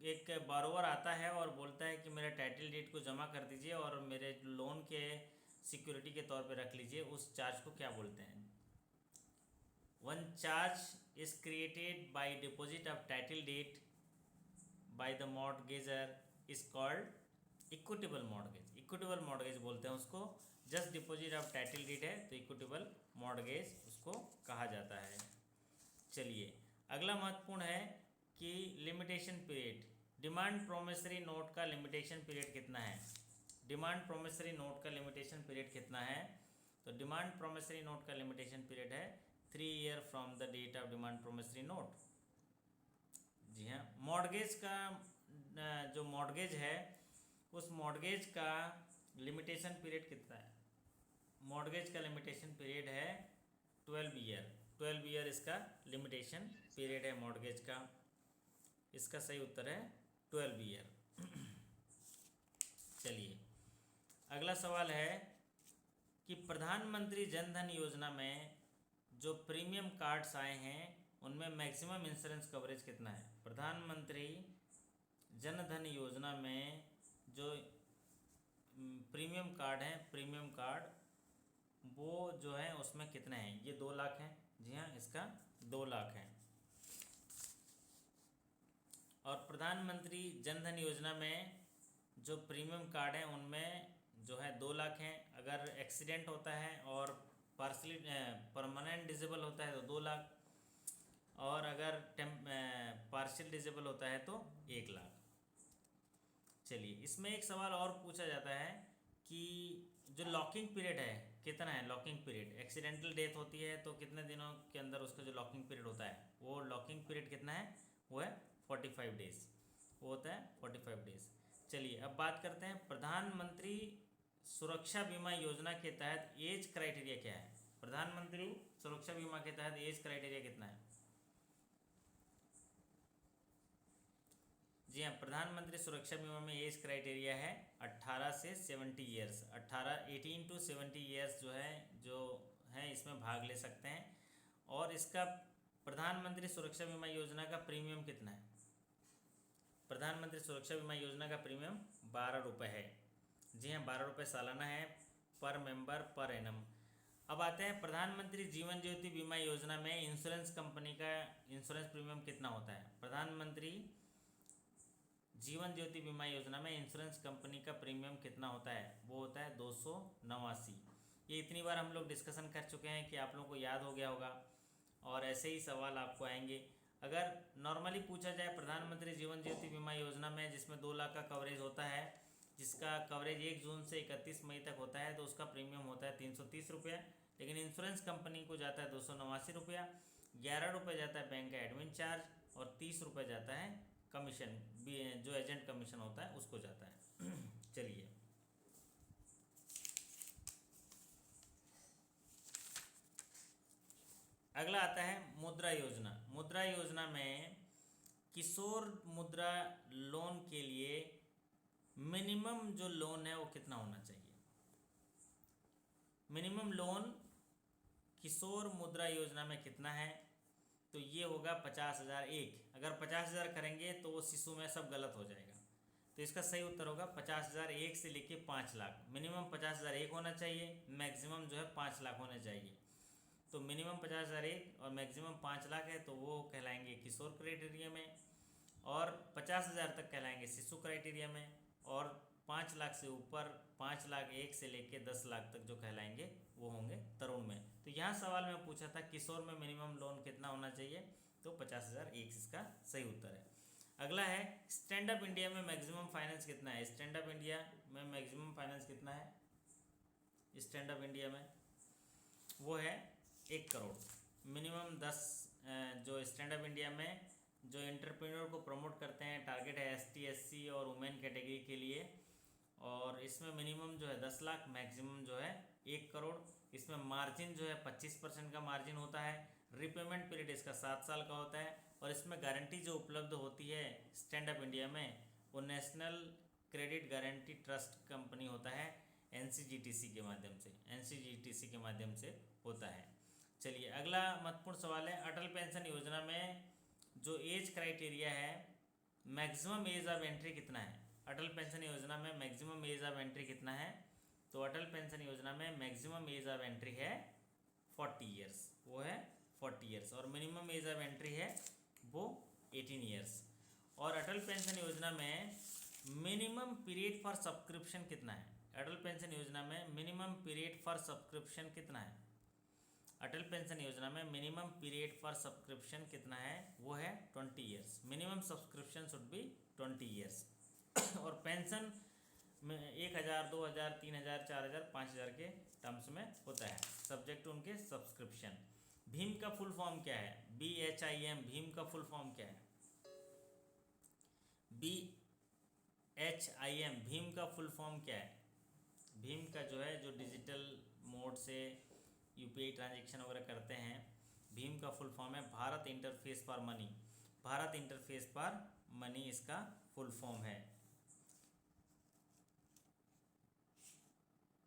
S3: एक बारोवर आता है और बोलता है कि मेरा टाइटल डीड को जमा कर दीजिए और मेरे लोन के सिक्योरिटी के तौर पे रख लीजिए, उस चार्ज को क्या बोलते हैं? One charge is created by deposit of title deed by the mortgagor is called equitable mortgage बोलते हैं उसको। Just deposit of title deed है तो इक्विटेबल मॉर्टगेज उसको कहा जाता है। चलिए, अगला महत्वपूर्ण है कि limitation period. Demand promissory note का लिमिटेशन पीरियड कितना है? डिमांड प्रोमिसरी नोट का लिमिटेशन पीरियड कितना है? तो डिमांड प्रोमिसरी नोट का लिमिटेशन पीरियड है 3 year from the date of demand promissory note. जी हाँ, मॉर्गेज का जो मॉर्गेज है उस मॉर्गेज का लिमिटेशन पीरियड कितना है? मॉर्गेज का लिमिटेशन पीरियड है 12 ईयर इसका लिमिटेशन पीरियड है मॉर्गेज का। इसका सही उत्तर है 12 ईयर। चलिए, अगला सवाल है कि प्रधानमंत्री जन धन योजना में जो प्रीमियम कार्ड्स आए हैं उनमें मैक्सिमम इंश्योरेंस कवरेज कितना है? प्रधानमंत्री जन धन योजना में जो प्रीमियम कार्ड हैं, प्रीमियम कार्ड वो जो है उसमें कितने हैं? ये 2 लाख हैं। जी हाँ, इसका 2 लाख है। और प्रधानमंत्री जन धन योजना में जो प्रीमियम कार्ड हैं उनमें जो है 2 लाख हैं। अगर एक्सीडेंट होता है और पार्शली परमानेंट डिसेबल होता है तो 2 लाख, और अगर पार्शियल डिसेबल होता है तो 1 लाख। चलिए, इसमें एक सवाल और पूछा जाता है कि जो लॉकिंग पीरियड है कितना है। लॉकिंग पीरियड, एक्सीडेंटल डेथ होती है तो कितने दिनों के अंदर उसका जो लॉकिंग पीरियड होता है, वो लॉकिंग पीरियड कितना है, वो है 45 डेज, वो होता है 45 डेज। चलिए, अब बात करते हैं प्रधानमंत्री सुरक्षा बीमा योजना के तहत एज क्राइटेरिया क्या है। प्रधानमंत्री सुरक्षा बीमा के तहत एज क्राइटेरिया कितना है। जी हाँ, प्रधानमंत्री सुरक्षा बीमा में एज क्राइटेरिया है 18 से 70 ईयर्स। 18 to 70 ईयर्स जो है इसमें भाग ले सकते हैं। और इसका प्रधानमंत्री सुरक्षा बीमा योजना का प्रीमियम कितना है। प्रधानमंत्री सुरक्षा बीमा योजना का प्रीमियम 12 रुपये है। जी हाँ, 12 रुपये सालाना है पर मेंबर पर एनम। अब आते हैं प्रधानमंत्री जीवन ज्योति बीमा योजना में इंश्योरेंस कंपनी का इंश्योरेंस प्रीमियम कितना होता है। प्रधानमंत्री जीवन ज्योति बीमा योजना में इंश्योरेंस कंपनी का प्रीमियम कितना होता है, वो होता है 289। ये इतनी बार हम लोग डिस्कशन कर चुके हैं कि आप लोगों को याद हो गया होगा, और ऐसे ही सवाल आपको आएंगे। अगर नॉर्मली पूछा जाए प्रधानमंत्री जीवन ज्योति बीमा योजना में जिसमें 2 लाख का कवरेज होता है, जिसका कवरेज 1 जून से 31 मई तक होता है, तो उसका प्रीमियम होता है 330 रुपया। लेकिन इंश्योरेंस कंपनी को जाता है 289 रुपया। 11 रुपये जाता है बैंक का एडमिन चार्ज और 30 रुपये जाता है कमीशन, जो एजेंट कमीशन होता है उसको जाता है। चलिए, अगला आता है मुद्रा योजना। मुद्रा योजना में किशोर मुद्रा लोन के लिए मिनिमम जो लोन है वो कितना होना चाहिए। मिनिमम लोन किशोर मुद्रा योजना में कितना है, तो ये होगा 50,000 एक। अगर 50,000 करेंगे तो वो शिशु में सब गलत हो जाएगा, तो इसका सही उत्तर होगा 50,000 एक से लेके 5 लाख। मिनिमम 50,000 एक होना चाहिए, मैक्सिमम जो है 5 लाख होना चाहिए। तो मिनिमम 50,000 एक और मैक्सिमम 5 लाख है, तो वो कहलाएंगे किशोर क्राइटेरिया में, और 50,000 तक कहलाएंगे शिशु क्राइटेरिया में, और 5 लाख से ऊपर 5 लाख एक से लेके 10 लाख तक जो कहलाएंगे वो होंगे तरुण में। तो यहाँ सवाल में पूछा था किशोर में मिनिमम लोन कितना होना चाहिए, तो 50,000 एक इसका सही उत्तर है। अगला है स्टैंड अप इंडिया में मैक्सिमम फाइनेंस कितना है। स्टैंड अप इंडिया में मैक्सिमम फाइनेंस कितना है। स्टैंड अप इंडिया में वो है 1 करोड़। मिनिमम 10 जो स्टैंड अप इंडिया में जो एंटरप्रेन्योर को प्रमोट करते हैं, टारगेट है ST SC और वुमेन कैटेगरी के लिए, और इसमें मिनिमम जो है 10 लाख, मैक्सिमम जो है 1 करोड़। इसमें मार्जिन जो है 25% का मार्जिन होता है। रिपेमेंट पीरियड इसका 7 साल का होता है, और इसमें गारंटी जो उपलब्ध होती है स्टैंड अप इंडिया में, वो national credit guarantee trust company होता है, NCGTC के माध्यम से, NCGTC के माध्यम से होता है। चलिए, अगला महत्वपूर्ण सवाल है अटल पेंशन योजना में जो एज क्राइटेरिया है, मैक्सिमम एज ऑफ एंट्री कितना है। अटल पेंशन योजना में मैक्सिमम एज ऑफ एंट्री कितना है, तो अटल पेंशन योजना में मैक्सिमम एज ऑफ एंट्री है 40 ईयर्स, वो है 40 ईयर्स, और मिनिमम एज ऑफ एंट्री है वो 18 ईयर्स। और अटल पेंशन योजना में मिनिमम पीरियड फॉर सब्सक्रिप्शन कितना है। अटल पेंशन योजना में मिनिमम पीरियड फॉर सब्सक्रिप्शन कितना है। अटल पेंशन योजना में मिनिमम पीरियड फॉर सब्सक्रिप्शन कितना है, वो है 20 years. Minimum subscription should be 20 years. और पेंशन में 1,000, 2,000, 3,000, 4,000, 5,000 के टर्म्स में होता है, सब्जेक्ट टू उनके सब्सक्रिप्शन। भीम का फुल फॉर्म क्या है। BHIM, भीम का फुल फॉर्म क्या है। BHIM, भीम का फुल फॉर्म क्या है। भीम का जो है, जो डिजिटल मोड से UPI ट्रांजेक्शन वगैरह करते हैं, भीम का फुल फॉर्म है Bharat interface for money. Bharat interface for money इसका फुल फॉर्म है।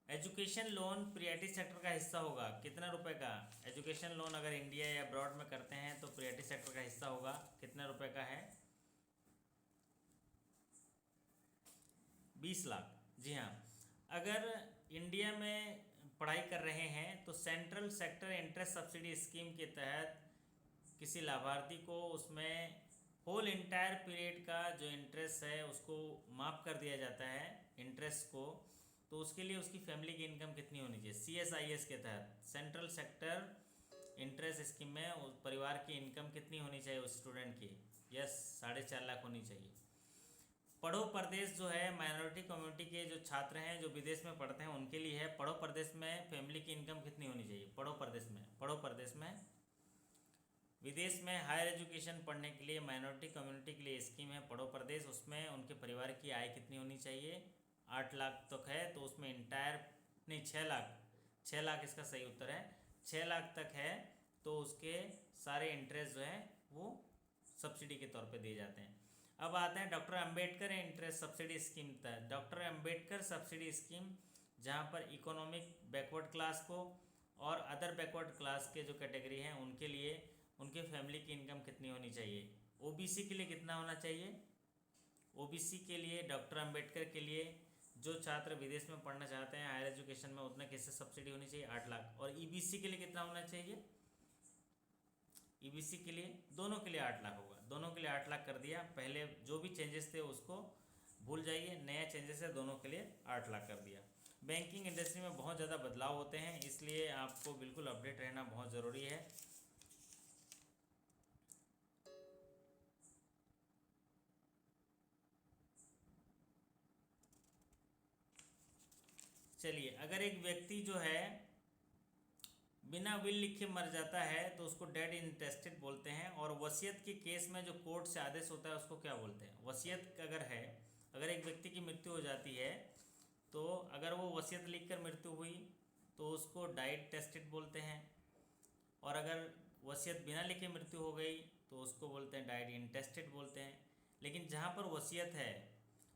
S3: एजुकेशन लोन प्रियॉरिटी सेक्टर का हिस्सा होगा कितने रुपए का। एजुकेशन लोन अगर इंडिया या अब्रॉड में करते हैं तो प्रियॉरिटी सेक्टर का हिस्सा होगा कितने रुपए का है, 20 लाख। जी हाँ, अगर इंडिया में पढ़ाई कर रहे हैं तो central sector interest subsidy scheme के तहत किसी लाभार्थी को उसमें होल इंटायर पीरियड का जो इंटरेस्ट है उसको माफ़ कर दिया जाता है इंटरेस्ट को। तो उसके लिए उसकी फैमिली की इनकम कितनी होनी चाहिए। CSIS के तहत, सेंट्रल सेक्टर इंटरेस्ट स्कीम में उस परिवार की इनकम कितनी होनी चाहिए उस स्टूडेंट की? यस, 4.5 लाख होनी चाहिए। पढ़ो परदेश जो है माइनॉरिटी कम्युनिटी के जो छात्र हैं जो विदेश में पढ़ते हैं उनके लिए है। पढ़ो परदेश में फैमिली की इनकम कितनी होनी चाहिए? पढ़ो परदेश में विदेश में हायर एजुकेशन पढ़ने के लिए माइनॉरिटी कम्युनिटी के लिए स्कीम है पढ़ो परदेश। उसमें उनके परिवार की आय कितनी होनी चाहिए? 8 लाख तक है, तो उसमें इंटायर नहीं 6 लाख इसका सही उत्तर है। 6 लाख तक है तो उसके सारे इंटरेस्ट जो हैं वो सब्सिडी के तौर पे दिए जाते हैं। अब आते हैं doctor Ambedkar interest subsidy scheme तक। डॉक्टर अंबेडकर सब्सिडी स्कीम जहाँ पर इकोनॉमिक बैकवर्ड क्लास को और अदर बैकवर्ड क्लास के जो कैटेगरी हैं उनके लिए उनके फैमिली की इनकम कितनी होनी चाहिए? ओबीसी के लिए कितना होना चाहिए? ओबीसी के लिए डॉक्टर अंबेडकर के लिए जो छात्र विदेश में पढ़ना चाहते हैं हायर एजुकेशन में उतना किससे सब्सिडी होनी चाहिए? 8 लाख। और ईबीसी के लिए कितना होना चाहिए? ईबीसी के लिए दोनों के लिए 8 लाख होगा। दोनों के लिए 8 लाख कर दिया। पहले जो भी चेंजेस थे उसको भूल जाइए, नया चेंजेस है दोनों के लिए 8 लाख कर दिया। बैंकिंग इंडस्ट्री में बहुत ज़्यादा बदलाव होते हैं इसलिए आपको बिल्कुल अपडेट रहना बहुत ज़रूरी है। चलिए, अगर एक व्यक्ति जो है बिना विल लिखे मर जाता है तो उसको डेड इंटेस्टेड बोलते हैं। और वसीयत के केस में जो कोर्ट से आदेश होता है उसको क्या बोलते हैं? वसीयत अगर है, अगर एक व्यक्ति की मृत्यु हो जाती है तो अगर वो वसीयत लिखकर मृत्यु हुई तो उसको डाइड टेस्टेड बोलते हैं। और अगर वसीयत बिना लिखे मृत्यु हो गई तो उसको बोलते हैं डाइड इंटेस्टेड बोलते हैं। लेकिन जहाँ पर वसीयत है,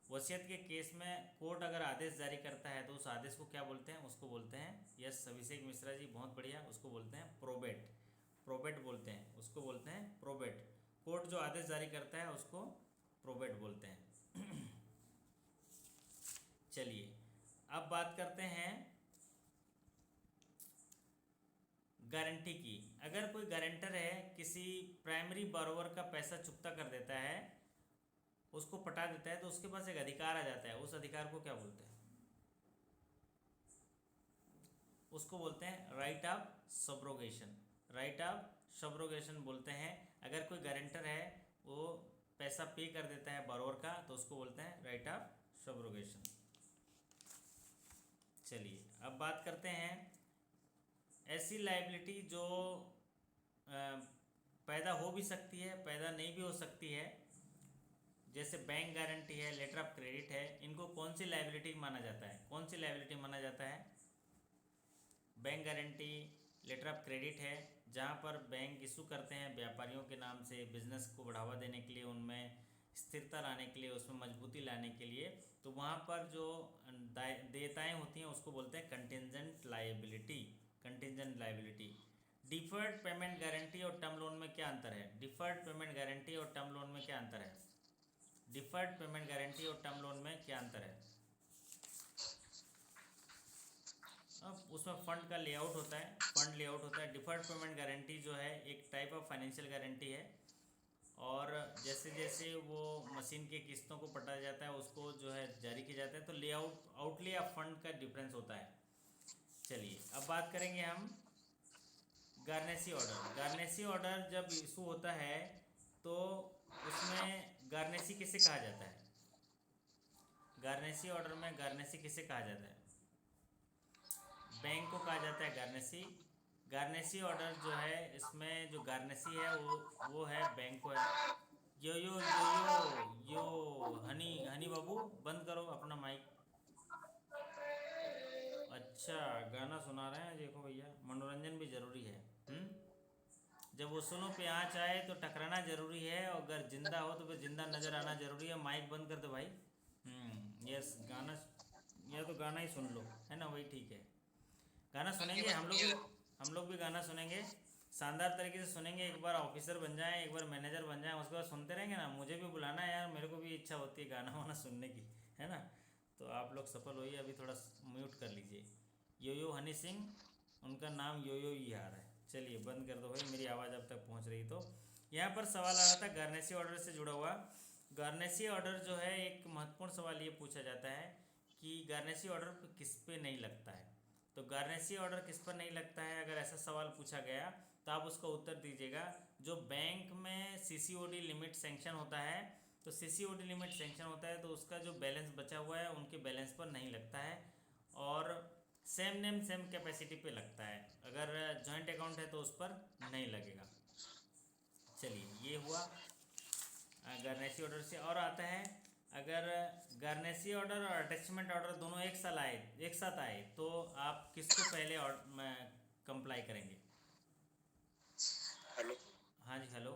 S3: वसीयत के केस में कोर्ट अगर आदेश जारी करता है तो उस आदेश को क्या बोलते हैं? उसको बोलते हैं, यस अभिषेक मिश्रा जी बहुत बढ़िया, उसको बोलते हैं प्रोबेट। प्रोबेट बोलते हैं, उसको बोलते हैं प्रोबेट। कोर्ट जो आदेश जारी करता है उसको प्रोबेट बोलते हैं। चलिए, अब बात करते हैं गारंटी की। अगर कोई गारंटर है किसी प्राइमरी बोरोवर का पैसा चुकता कर देता है, उसको पटा देता है, तो उसके पास एक अधिकार आ जाता है। उस अधिकार को क्या बोलते हैं? उसको बोलते हैं right of subrogation. Right of subrogation बोलते हैं। अगर कोई गारंटर है वो पैसा पे कर देता है बोरोवर का तो उसको बोलते हैं राइट ऑफ सब्रोगेशन। चलिए, अब बात करते हैं ऐसी लायबिलिटी जो पैदा हो भी सकती है, पैदा नहीं भी हो सकती है, जैसे बैंक गारंटी है, लेटर ऑफ क्रेडिट है। इनको कौन सी लायबिलिटी माना जाता है? कौन सी लायबिलिटी माना जाता है? Bank guarantee, letter of credit है जहाँ पर बैंक इशू करते हैं व्यापारियों के नाम से बिजनेस को बढ़ावा देने के लिए, उनमें स्थिरता लाने के लिए, उसमें मजबूती लाने के लिए। तो वहाँ पर जो देयताएँ होती हैं उसको बोलते हैं contingent liability. Contingent liability. Deferred payment guarantee और टर्म लोन में क्या अंतर है? डिफर्ड पेमेंट गारंटी और टर्म लोन में क्या अंतर है? डिफर्ड पेमेंट गारंटी और टर्म लोन में क्या अंतर है? अब उसमें फंड का लेआउट होता है, फंड लेआउट होता है। डिफर्ड पेमेंट गारंटी जो है एक टाइप ऑफ फाइनेंशियल गारंटी है और जैसे जैसे वो मशीन के किस्तों को पटा जाता है उसको जो है जारी किया जाता है, तो लेआउट आउटले ऑफ फंड का डिफरेंस होता है। चलिए, अब बात करेंगे हम गार्नेसी ऑर्डर। गार्नेसी ऑर्डर जब इशू होता है तो उसमें गार्नेसी किसे कहा जाता है? गार्नेसी ऑर्डर में गार्नेसी किसे कहा जाता है? बैंक को कहा जाता है गार्नेसी। गार्नेसी ऑर्डर जो है इसमें जो गार्नेसी है वो है बैंक को है। यो यो यो यो यो हनी बाबू बंद करो अपना माइक। अच्छा, गाना सुना रहे हैं, देखो भैया मनोरंजन भी ज़रूरी है। जब वसूलों पे आँच आए तो टकराना ज़रूरी है और अगर जिंदा हो तो फिर जिंदा नज़र आना ज़रूरी है। माइक बंद कर दो भाई। यस, गाना या तो गाना ही सुन लो, है ना, वही ठीक है। गाना सुनेंगे हम लोग भी गाना सुनेंगे, शानदार तरीके से सुनेंगे। एक बार ऑफिसर बन जाएं, एक बार मैनेजर बन जाएं, उसके बाद सुनते रहेंगे ना। मुझे भी बुलाना है यार, मेरे को भी इच्छा होती है गाना वाना सुनने की, है ना। तो आप लोग सफल होइए। अभी थोड़ा म्यूट कर लीजिए। यो यो हनी सिंह, उनका नाम यो यो ही आ रहा है। चलिए बंद कर दो भाई, मेरी आवाज़ अब तक पहुंच रही। तो यहाँ पर सवाल आ रहा था गार्नेसी ऑर्डर से जुड़ा हुआ। गार्नेसी ऑर्डर जो है एक महत्वपूर्ण सवाल ये पूछा जाता है कि गार्नेसी ऑर्डर किस पे नहीं लगता है। तो गार्नेसी ऑर्डर किस पर नहीं लगता है, अगर ऐसा सवाल पूछा गया तो आप उसका उत्तर दीजिएगा। जो बैंक में सीसीओडी लिमिट सेंक्शन होता है, तो सीसीओडी लिमिट सेंक्शन होता है तो उसका जो बैलेंस बचा हुआ है उनके बैलेंस पर नहीं लगता है, और सेम नेम सेम कैपेसिटी पे लगता है। अगर जॉइंट अकाउंट है तो उस पर नहीं लगेगा। चलिए ये हुआ गार्नेसी ऑर्डर से। और आता है, अगर गार्नेसी ऑर्डर और अटैचमेंट ऑर्डर दोनों एक साथ आए तो आप किसको पहले कंप्लाई करेंगे?
S2: हेलो।
S3: हाँ जी, हेलो,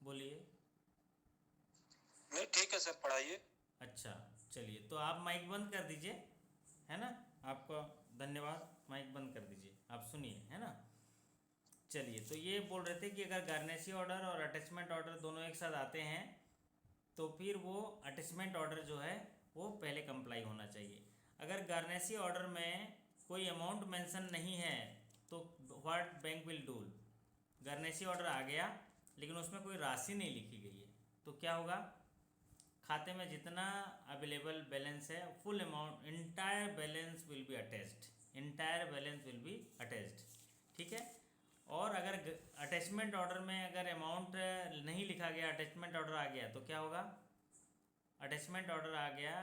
S3: बोलिए।
S2: नहीं ठीक है सर, पढ़ाइए।
S3: अच्छा, चलिए तो आप माइक बंद कर दीजिए, है ना। आपका धन्यवाद, माइक बंद कर दीजिए, आप सुनिए, है ना। चलिए, तो ये बोल रहे थे कि अगर गार्नेसी ऑर्डर और अटैचमेंट ऑर्डर दोनों एक साथ आते हैं तो फिर वो अटैचमेंट ऑर्डर जो है वो पहले कंप्लाई होना चाहिए। अगर गार्नेसी ऑर्डर में कोई अमाउंट मेंशन नहीं है तो what bank will do? Garnishee order आ गया लेकिन उसमें कोई राशि नहीं लिखी गई है, तो क्या होगा? खाते में जितना अवेलेबल बैलेंस है, full amount, entire balance will be attached, entire balance will be attached, ठीक है। और अगर अटैचमेंट ऑर्डर में अगर अमाउंट नहीं लिखा गया, अटैचमेंट ऑर्डर आ गया तो क्या होगा? अटैचमेंट ऑर्डर आ गया,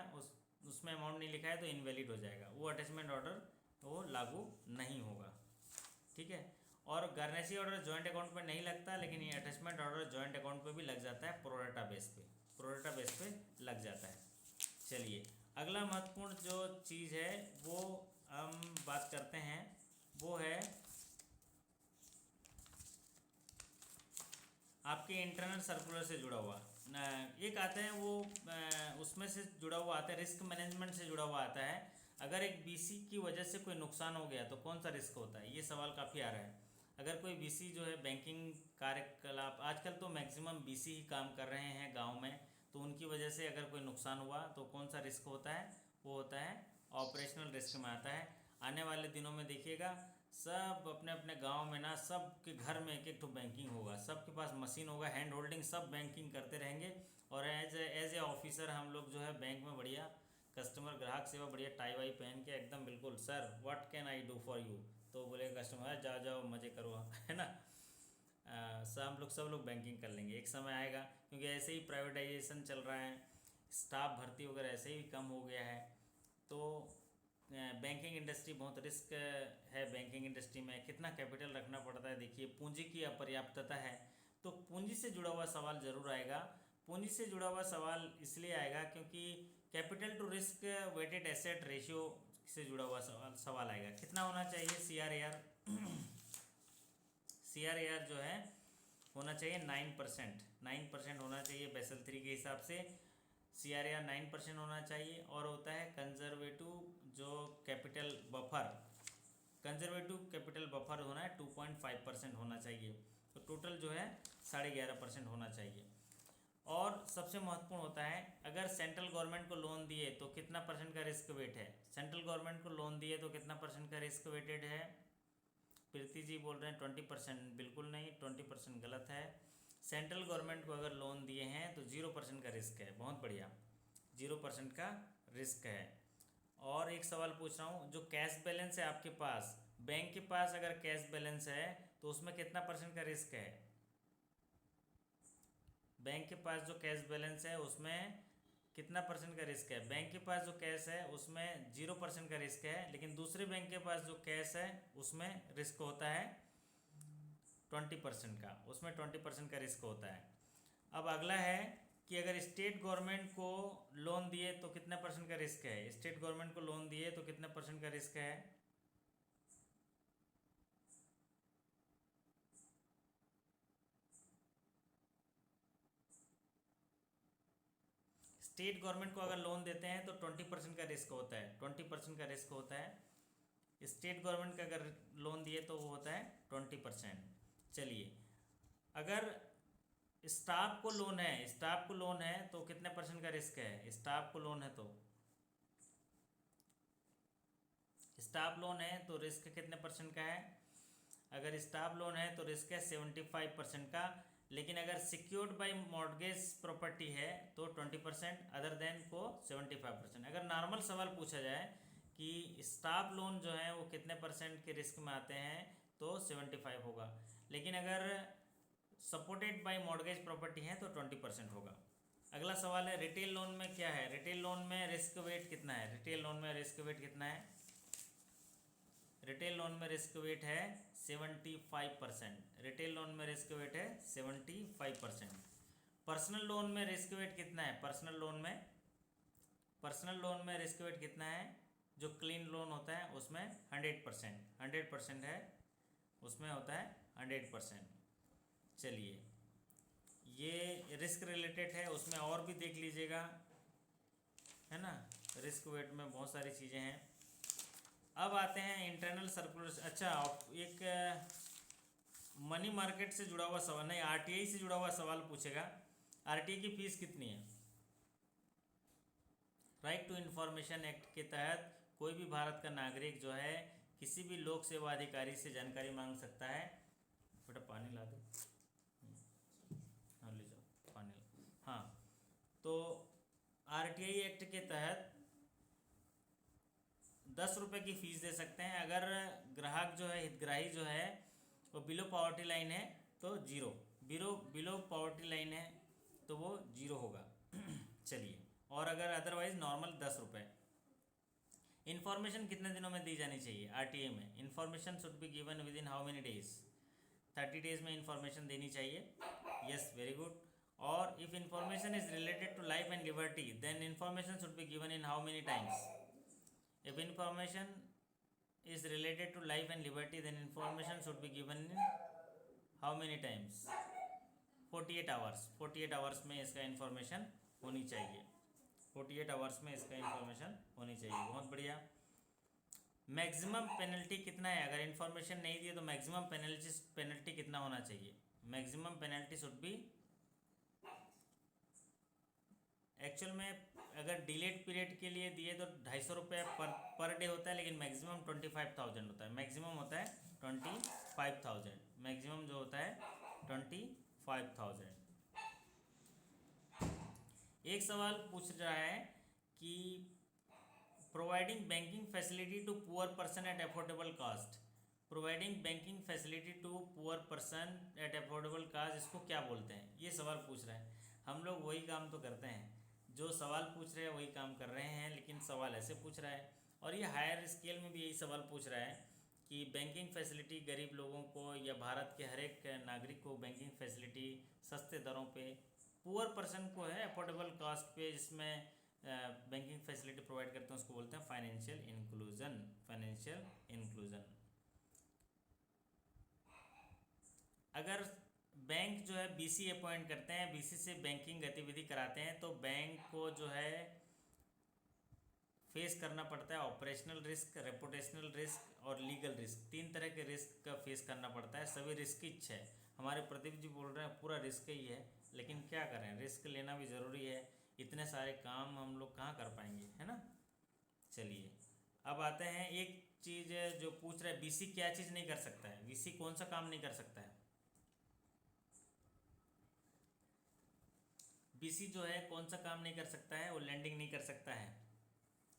S3: उसमें अमाउंट नहीं लिखा है तो इनवैलिड हो जाएगा, वो अटैचमेंट ऑर्डर वो लागू नहीं होगा, ठीक है। और गार्नेसी ऑर्डर जॉइंट अकाउंट पे नहीं लगता, लेकिन ये अटैचमेंट ऑर्डर जॉइंट अकाउंट पे भी लग जाता है, प्रोरेटा बेस पे, प्रोरेटा बेस पे लग जाता है। चलिए, अगला महत्वपूर्ण जो चीज़ है वो हम बात करते हैं, वो है आपके इंटरनल सर्कुलर से जुड़ा हुआ। एक आते हैं वो उसमें से जुड़ा हुआ आता है, रिस्क मैनेजमेंट से जुड़ा हुआ आता है। अगर एक बीसी की वजह से कोई नुकसान हो गया तो कौन सा रिस्क होता है? ये सवाल काफ़ी आ रहा है। अगर कोई बीसी जो है बैंकिंग कार्यकलाप, आजकल तो मैक्सिमम बीसी ही काम कर रहे हैं गांव में, तो उनकी वजह से अगर कोई नुकसान हुआ तो कौन सा रिस्क होता है? वो होता है ऑपरेशनल रिस्क में आता है। आने वाले दिनों में देखिएगा सब अपने अपने गांव में ना, सबके घर में एक एक तो बैंकिंग होगा, सबके पास मशीन होगा, हैंड होल्डिंग, सब बैंकिंग करते रहेंगे। और एज ए ऑफिसर हम लोग जो है बैंक में बढ़िया कस्टमर ग्राहक सेवा बढ़िया टाई वाई पहन के एकदम बिल्कुल, sir what can I do for you, तो बोले कस्टमर जाओ जाओ मज़े करो, है ना। सब लोग बैंकिंग कर लेंगे, एक समय आएगा, क्योंकि ऐसे ही प्राइवेटाइजेशन चल रहा है, स्टाफ भर्ती वगैरह ऐसे ही कम हो गया है, तो बैंकिंग इंडस्ट्री बहुत रिस्क है। बैंकिंग इंडस्ट्री में कितना कैपिटल रखना पड़ता है, देखिए पूंजी की अपर्याप्तता है, तो पूंजी से जुड़ा हुआ सवाल ज़रूर आएगा। पूंजी से जुड़ा हुआ सवाल इसलिए आएगा क्योंकि capital to risk weighted asset ratio से जुड़ा हुआ सवाल आएगा। कितना होना चाहिए? CRAR जो है होना चाहिए 9%, 9% होना चाहिए बेसल 3 के हिसाब से। CRAR 9% होना चाहिए। और होता है कंजर्वेटिव जो capital buffer, conservative capital buffer होना है 2.5% होना चाहिए, तो टोटल जो है 11.5% होना चाहिए। और सबसे महत्वपूर्ण होता है, अगर सेंट्रल गवर्नमेंट को लोन दिए तो कितना परसेंट का रिस्क वेट है? सेंट्रल गवर्नमेंट को लोन दिए तो कितना परसेंट का रिस्क वेटेड है? प्रीति जी बोल रहे हैं 20%, बिल्कुल नहीं, 20% गलत है। सेंट्रल गवर्नमेंट को अगर लोन दिए हैं तो 0% का रिस्क है, बहुत बढ़िया, 0% का रिस्क है। और एक सवाल पूछ रहा हूँ, जो कैश बैलेंस है आपके पास, बैंक के पास अगर कैश बैलेंस है तो उसमें कितना परसेंट का रिस्क है? बैंक के पास जो कैश बैलेंस है उसमें कितना परसेंट का रिस्क है? बैंक के पास जो कैश है उसमें 0% का रिस्क है, लेकिन दूसरे बैंक के पास जो कैश है उसमें रिस्क होता है 20% का, उसमें 20% का रिस्क होता है। अब अगला है कि अगर स्टेट गवर्नमेंट को लोन दिए तो कितना परसेंट का रिस्क है? स्टेट गवर्नमेंट को लोन दिए तो कितना परसेंट का रिस्क है? स्टेट गवर्नमेंट को अगर लोन देते हैं तो 20% का रिस्क होता है, 20% का रिस्क होता है। स्टेट गवर्नमेंट का अगर लोन दिए तो वो होता है 20%। चलिए, अगर स्टाफ को लोन है, स्टाफ को लोन है तो कितने परसेंट का रिस्क है? स्टाफ को लोन है तो, स्टाफ लोन है तो रिस्क कितने परसेंट का है? अगर स्टाफ लोन है तो रिस्क है 75% का, लेकिन अगर सिक्योर्ड बाय मॉर्गेज प्रॉपर्टी है तो 20%, अदर देन को 75%। अगर नॉर्मल सवाल पूछा जाए कि स्टाफ लोन जो है वो कितने % के रिस्क में आते हैं, तो 75 होगा। लेकिन अगर सपोर्टेड बाय मॉर्गेज प्रॉपर्टी है तो 20% होगा। अगला सवाल है रिटेल लोन में क्या है। रिटेल लोन में रिस्क वेट कितना है? रिटेल लोन में रिस्क वेट कितना है? रिटेल लोन में रिस्क वेट है 75%। रिटेल लोन में रिस्क वेट है 75%। पर्सनल लोन में रिस्क वेट कितना है? पर्सनल लोन में रिस्क वेट कितना है? जो क्लीन लोन होता है उसमें 100% है, उसमें होता है 100%। चलिए, ये रिस्क रिलेटेड है, उसमें और भी देख लीजिएगा, है ना। रिस्क वेट में बहुत सारी चीज़ें हैं। अब आते हैं इंटरनल सर्कुलर। अच्छा, एक मनी मार्केट से जुड़ा हुआ सवाल, नहीं आरटीआई से जुड़ा हुआ सवाल पूछेगा। आरटीआई की फीस कितनी है? राइट टू इन्फॉर्मेशन एक्ट के तहत कोई भी भारत का नागरिक जो है किसी भी लोक सेवा अधिकारी से जानकारी मांग सकता है। बेटा पानी ला दो, हाँ ले जाओ पानी ला। हाँ, तो आरटीआई एक्ट के तहत 10 रुपये की फ़ीस दे सकते हैं। अगर ग्राहक जो है, हितग्राही जो है वो बिलो पॉवर्टी लाइन है तो जीरो, बिलो पॉवर्टी लाइन है तो वो जीरो होगा। चलिए, और अगर अदरवाइज नॉर्मल 10 रुपये। इन्फॉर्मेशन कितने दिनों में दी जानी चाहिए आरटीआई में? Information should be given within how many days? 30 days में इन्फॉर्मेशन देनी चाहिए। Yes, very good. और if information is related to life and liberty then information should be given in how many times? If information is related to life and liberty then information should be given in how many times? 48 hours. 48 hours में इसका information होनी चाहिए। 48 hours में इसका information होनी चाहिए। बहुत बढ़िया। मैक्सिमम पेनल्टी कितना है? अगर इन्फॉर्मेशन नहीं दिए तो मैक्सिमम पेनल्टी कितना होना चाहिए? Maximum penalty should be, actual में अगर डिलेड पीरियड के लिए दिए तो 250 रुपये पर डे होता है, लेकिन मैक्सिमम 25,000 होता है। मैक्सिमम होता है 25,000। मैक्सिमम जो होता है 25,000। एक सवाल पूछ रहा है कि providing banking facility to poor person at affordable cost. Providing banking facility to poor person at affordable cost, इसको क्या बोलते हैं? ये सवाल पूछ रहा है। हम लोग वही काम तो करते हैं, जो सवाल पूछ रहे हैं वही काम कर रहे हैं, लेकिन सवाल ऐसे पूछ रहा है। और ये हायर स्केल में भी यही सवाल पूछ रहा है कि बैंकिंग फैसिलिटी गरीब लोगों को या भारत के हर एक नागरिक को बैंकिंग फैसिलिटी सस्ते दरों पे, पुअर पर्सन को है अफोर्डेबल कास्ट पे, जिसमें बैंकिंग फैसिलिटी प्रोवाइड करते हैं, उसको बोलते हैं फाइनेंशियल इंक्लूजन। Financial inclusion. अगर बैंक जो है बीसी अपॉइंट करते हैं, बीसी से बैंकिंग गतिविधि कराते हैं, तो बैंक को जो है फेस करना पड़ता है ऑपरेशनल रिस्क, रेपुटेशनल रिस्क और लीगल रिस्क। 3 तरह के रिस्क का फेस करना पड़ता है। सभी रिस्क है। हमारे प्रदीप जी बोल रहे हैं पूरा रिस्क ही है, लेकिन क्या करें, रिस्क लेना भी ज़रूरी है। इतने सारे काम हम लोग कहाँ कर पाएंगे, है ना। चलिए, अब आते हैं एक चीज़ जो पूछ रहे हैं, बीसी क्या चीज़ नहीं कर सकता है? बीसी कौन सा काम नहीं कर सकता है? बीसी जो है कौन सा काम नहीं कर सकता है? वो लैंडिंग नहीं कर सकता है,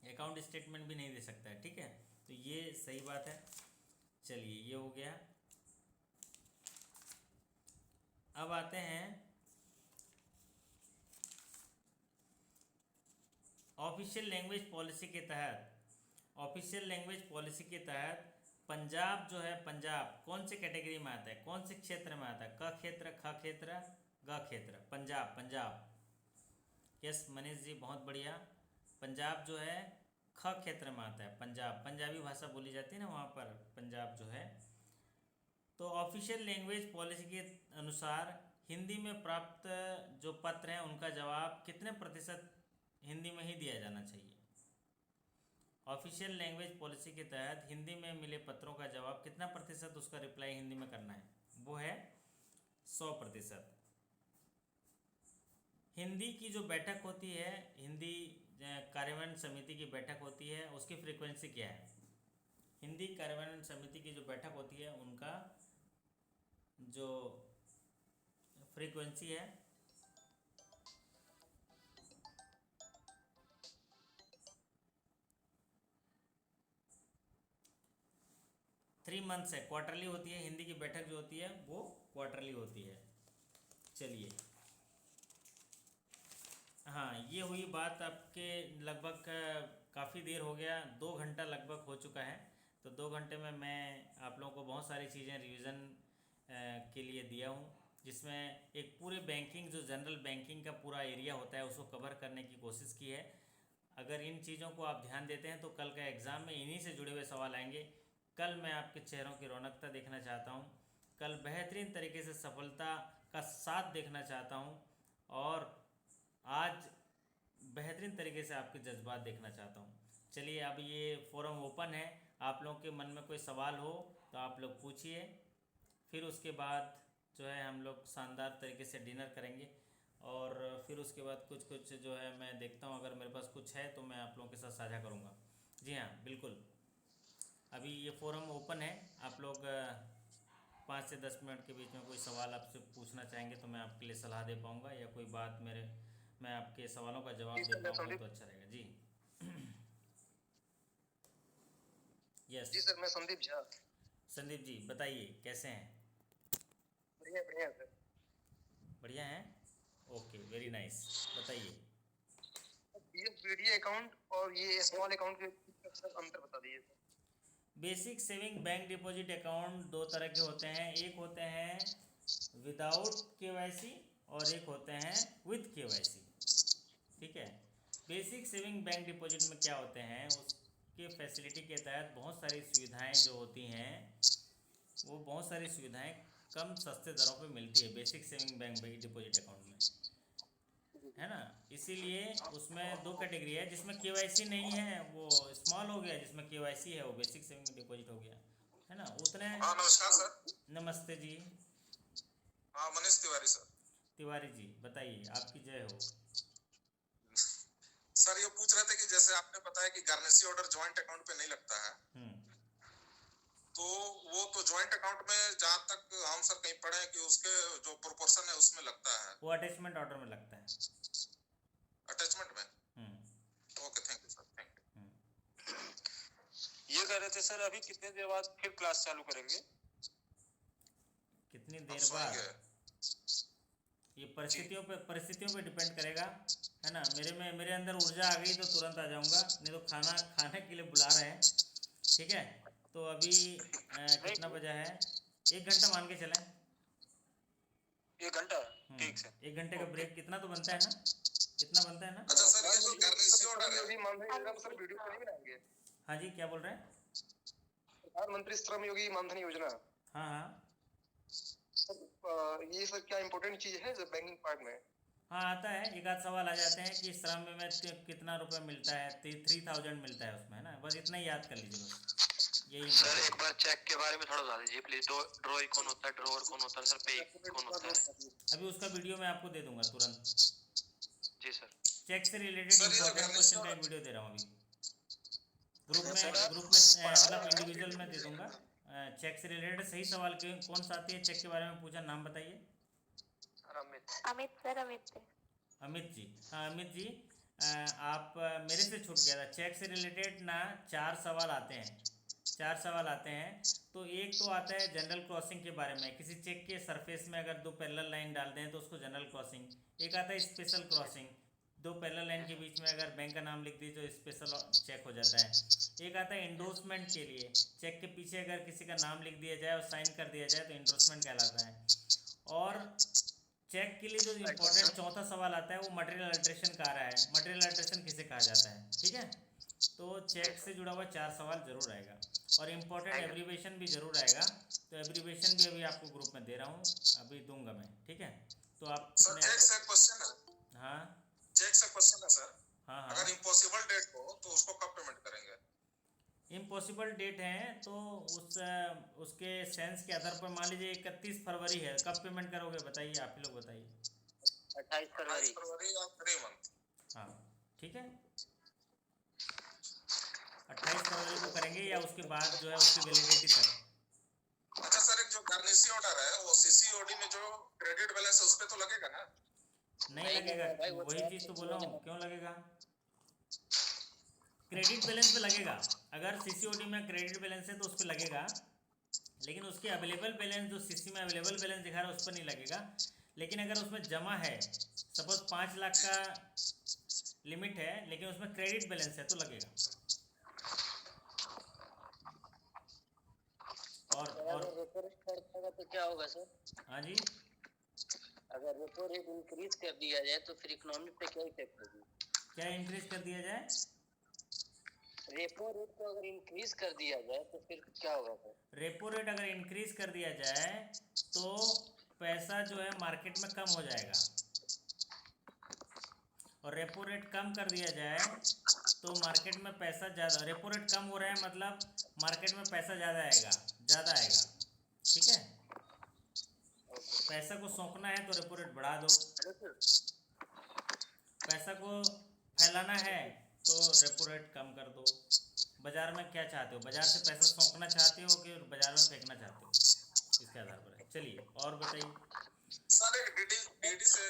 S3: अकाउंट स्टेटमेंट भी नहीं दे सकता है, ठीक है। तो ये सही बात है। चलिए, ये हो गया। अब आते हैं ऑफिशियल लैंग्वेज पॉलिसी के तहत। ऑफिशियल लैंग्वेज पॉलिसी के तहत पंजाब जो है, पंजाब कौन से कैटेगरी में आता है? कौन से क्षेत्र में आता है? क क्षेत्र, ख क्षेत्र, ग क्षेत्र? पंजाब, पंजाब। यस मनीष जी, बहुत बढ़िया। पंजाब जो है ख क्षेत्र में आता है। पंजाब, पंजाबी भाषा बोली जाती है ना वहाँ पर, पंजाब जो है। तो ऑफिशियल लैंग्वेज पॉलिसी के अनुसार हिंदी में प्राप्त जो पत्र हैं उनका जवाब कितने % हिंदी में ही दिया जाना चाहिए? ऑफिशियल लैंग्वेज पॉलिसी के तहत हिंदी में मिले पत्रों का जवाब कितना % उसका रिप्लाई हिंदी में करना है? वो है 100%। हिंदी की जो बैठक होती है, हिंदी कार्यान्वयन समिति की बैठक होती है, उसकी फ्रीक्वेंसी क्या है? हिंदी कार्यान्वयन समिति की जो बैठक होती है उनका जो फ्रीक्वेंसी है 3 मंथ्स है, क्वार्टरली होती है, हिंदी की बैठक जो होती है वो क्वार्टरली होती है। चलिए, हाँ ये हुई बात आपके लगभग काफ़ी देर हो गया, 2 घंटा लगभग हो चुका है। तो 2 घंटे में मैं आप लोगों को बहुत सारी चीज़ें रिवीजन के लिए दिया हूँ, जिसमें एक पूरे बैंकिंग जो जनरल बैंकिंग का पूरा एरिया होता है उसको कवर करने की कोशिश की है। अगर इन चीज़ों को आप ध्यान देते हैं तो कल का एग्ज़ाम में इन्हीं से जुड़े हुए सवाल आएंगे। कल मैं आपके चेहरों की रौनकता देखना चाहता हूँ, कल बेहतरीन तरीके से सफलता का साथ देखना चाहता हूँ, और आज बेहतरीन तरीके से आपके जज्बात देखना चाहता हूँ। चलिए, अब ये फोरम ओपन है, आप लोगों के मन में कोई सवाल हो तो आप लोग पूछिए, फिर उसके बाद जो है हम लोग शानदार तरीके से डिनर करेंगे, और फिर उसके बाद कुछ जो है मैं देखता हूँ, अगर मेरे पास कुछ है तो मैं आप लोगों के साथ साझा करूँगा। जी हाँ, बिल्कुल, अभी ये फोरम ओपन है। आप लोग 5 से 10 मिनट के बीच में कोई सवाल आपसे पूछना चाहेंगे तो मैं आपके लिए सलाह दे पाऊँगा, या कोई बात मैं आपके सवालों का जवाब दे पाऊँगा तो अच्छा रहेगा। जी यस
S2: जी सर, मैं संदीप झा।
S3: संदीप जी बताइए, कैसे हैं?
S2: बढ़िया बढ़िया सर।
S3: बढ़िया हैं, ओके, वेरी नाइस। बताइए।
S2: बीएसबीडी अकाउंट और ये स्मॉल अकाउंट के सर अंतर बता दीजिए sir.
S3: Basic saving bank deposit account 2 तरह के होते हैं, एक होते हैं विदाउट केवाईसी और एक होते हैं विथ केवाईसी। ठीक है, बेसिक सेविंग बैंक डिपॉजिट में क्या होते हैं, उसके फैसिलिटी के तहत बहुत सारी सुविधाएं जो होती हैं, वो बहुत सारी सुविधाएं कम सस्ते दरों पे मिलती है basic saving bank deposit account में, है ना। इसीलिए उसमें 2 कैटेगरी है, जिसमें केवाईसी नहीं है वो स्मॉल हो गया, जिसमें केवाईसी है वो बेसिक सेविंग डिपॉजिट हो गया, है ना। उतने।
S4: हाँ नमस्कार सर।
S3: नमस्ते जी।
S4: हाँ मनीष तिवारी सर।
S3: तिवारी जी बताइए, आपकी जय हो।
S4: सर ये पूछ रहे थे कि जैसे आपने बताया कि गारनेसी ऑर्डर ज्वाइंट अकाउंट पे नहीं लगता है, तो वो तो ज्वाइंट अकाउंट में जहाँ तक हम सर कहीं पढ़े हैं कि उसके जो प्रोपोर्शन है उसमें लगता है,
S3: वो अटैचमेंट ऑर्डर में लगता है,
S4: अटैचमेंट में। Okay, thank you sir, thank you.
S2: ये कह रहे थे सर, अभी कितने देर बाद फिर क्लास चालू करेंगे?
S3: कितनी देर बाद? ये परिस्थितियों पे डिपेंड करेगा, है ना। मेरे अंदर ऊर्जा आ गई तो तुरंत आ जाऊंगा, नहीं तो खाने के लिए बुला रहे हैं। ठीक है, तो अभी कितना बजा है? 1 घंटा मान के चलें।
S2: 1 घंटा? ठीक है।
S3: 1 घंटे का ब्रेक कितना तो बनता है ना, इतना बनता है ना।
S4: अच्छा सर, ये जो गारनेसी ऑर्डर है,
S2: सर वीडियो पर नहीं बनाएंगे?
S3: हाँ जी, क्या बोल रहे हैं?
S2: प्रधानमंत्री श्रम योगी मानधन योजना।
S3: हाँ हाँ
S2: ये सर क्या इम्पोर्टेंट चीज है बैंकिंग पार्ट में?
S3: हाँ, आता है, एक आध सवाल आ जाते हैं कि श्रम में कितना रुपए मिलता है, 3000 मिलता है उसमें, है ना। बस इतना ही याद कर लीजिए, बस यही।
S2: सर एक बार चेक के बारे में थोड़ा बता दीजिए प्लीज। ड्रॉ कौन होता है, ड्रॉअर कौन होता है सर, पे कौन होता है?
S3: अभी उसका वीडियो मैं आपको दे दूंगा तुरंत।
S2: जी सर।
S3: चेक से रिलेटेड इंपॉर्टेंट क्वेश्चन का एक वीडियो दे रहा हूँ अभी, ग्रुप में मतलब इंडिविजुअल में दे दूंगा। चेक से रिलेटेड सही सवाल कौन सा आती है, चेक के बारे में पूछा, नाम बताइए।
S1: अमित सर,
S3: अमित जी, हाँ अमित जी, आप मेरे से छूट गया था। चेक से रिलेटेड ना 4 सवाल आते हैं। तो एक तो आता है जनरल क्रॉसिंग के बारे में, किसी चेक के सरफेस में अगर 2 पैरेलल लाइन डाल दें तो उसको जनरल क्रॉसिंग। एक आता है स्पेशल क्रॉसिंग, 2 पैरेलल लाइन के बीच में अगर बैंक का नाम लिख दी तो स्पेशल चेक हो जाता है। एक आता है इंडोर्समेंट के लिए, चेक के पीछे अगर किसी का नाम लिख दिया जाए और साइन कर दिया जाए तो इंडोर्समेंट कहलाता है। और चेक के लिए जो इम्पोर्टेंट चौथा सवाल आता है वो मटेरियल अल्ट्रेशन का आ रहा है, मटेरियल अल्ट्रेशन किसे कहा जाता है। ठीक है, तो चेक से जुड़ा हुआ 4 सवाल जरूर आएगा, और इम्पोर्टेंट एब्रीवेशन भी जरूर आएगा। तो एब्रीवेशन भी अभी आपको ग्रुप में दे रहा हूँ, अभी दूंगा मैं। ठीक है, तो आप
S4: सर चेक से क्वेश्चन है।
S3: हाँ
S4: चेक से क्वेश्चन है सर।
S3: हाँ
S4: अगर इम्पॉसिबल डेट हो तो उसको कब पेमेंट करेंगे?
S3: इम्पॉसिबल डेट है तो उसके सेंस के आधार पर मान लीजिए 31 फरवरी है, कब पेमेंट करोगे बताइए, आप ही लोग बताइए।
S2: 28 फरवरी।
S4: 28 फरवरी या 3 मंथ।
S3: हाँ ठीक है, 28 फरवरी को करेंगे या उसके बाद जो है उसकी वैलिडिटी तक।
S4: अच्छा सर, एक जो गारनेसी ऑर्डर है वो सीसीओडी में जो क्रेडिट बैलेंस है उस पे तो लगेगा ना?
S3: नहीं लगेगा, वही चीज तो बोल रहा हूँ, क्यों लगेगा? क्रेडिट बैलेंस पे लगेगा, अगर सीसीओडी में क्रेडिट बैलेंस है तो उस पर लगेगा, लेकिन उसके अवेलेबल बैलेंस जो सीसी में अवेलेबल बैलेंस दिखा रहा है उस पर नहीं लगेगा। लेकिन अगर उसमें जमा है, सपोज 5 लाख का लिमिट है लेकिन उसमें क्रेडिट बैलेंस है तो लगेगा। और
S5: रेपो रेट बढ़ेगा तो क्या होगा सर?
S3: हाँ जी,
S5: अगर रेपो रेट इंक्रीज कर दिया जाए तो फिर इकोनॉमी पे क्या इफेक्ट होगी?
S3: क्या इंक्रीज कर दिया जाए?
S5: रेपो रेट को अगर इंक्रीज कर दिया जाए तो फिर क्या होगा सर?
S3: रेपो रेट अगर इंक्रीज कर दिया जाए तो पैसा जो है मार्केट में कम हो जाएगा, और रेपो रेट कम कर दिया जाए तो मार्केट में पैसा ज़्यादा। रेपो रेट कम हो रहा है मतलब मार्केट में पैसा ज़्यादा आएगा, ठीक है। पैसा को सोखना है तो रेपो रेट बढ़ा दो, पैसा को फैलाना है तो रेपो रेट कम कर दो। बाजार में क्या चाहते हो, बाजार से पैसा सोखना चाहते हो कि बाजार में फेंकना चाहते हो, इसके आधार पर है। चलिए और बताइए
S4: सर, एक डीडी से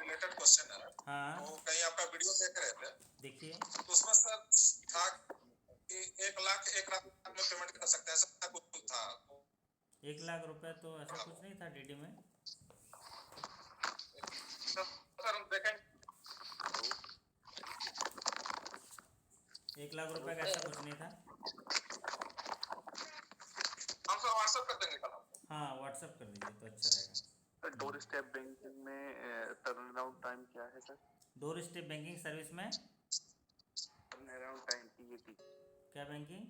S4: रिलेटेड क्वेश्चन है।
S3: हाँ,
S4: तो कहीं आपका वीडियो देख रहे थे,
S3: देखिए
S4: तो उसमें सर था कि 1 लाख में पेमेंट कर सकते हैं, ऐसा कुछ था?
S3: 1 लाख रुपए तो ऐसा कुछ नहीं था डीडी में।
S4: सर हम देखें
S3: 1 लाख रुपए का ऐसा कुछ नहीं था।
S4: हम सर व्हाट्सएप कर देंगे कल आपको।
S3: हाँ, व्हाट्सएप कर दीजिए तो अच्छा रहेगा।
S6: डोर स्टेप बैंकिंग में टर्न अराउंड टाइम क्या है sir?
S3: Door step banking service में
S6: टर्न अराउंड टाइम TAT।
S3: क्या banking?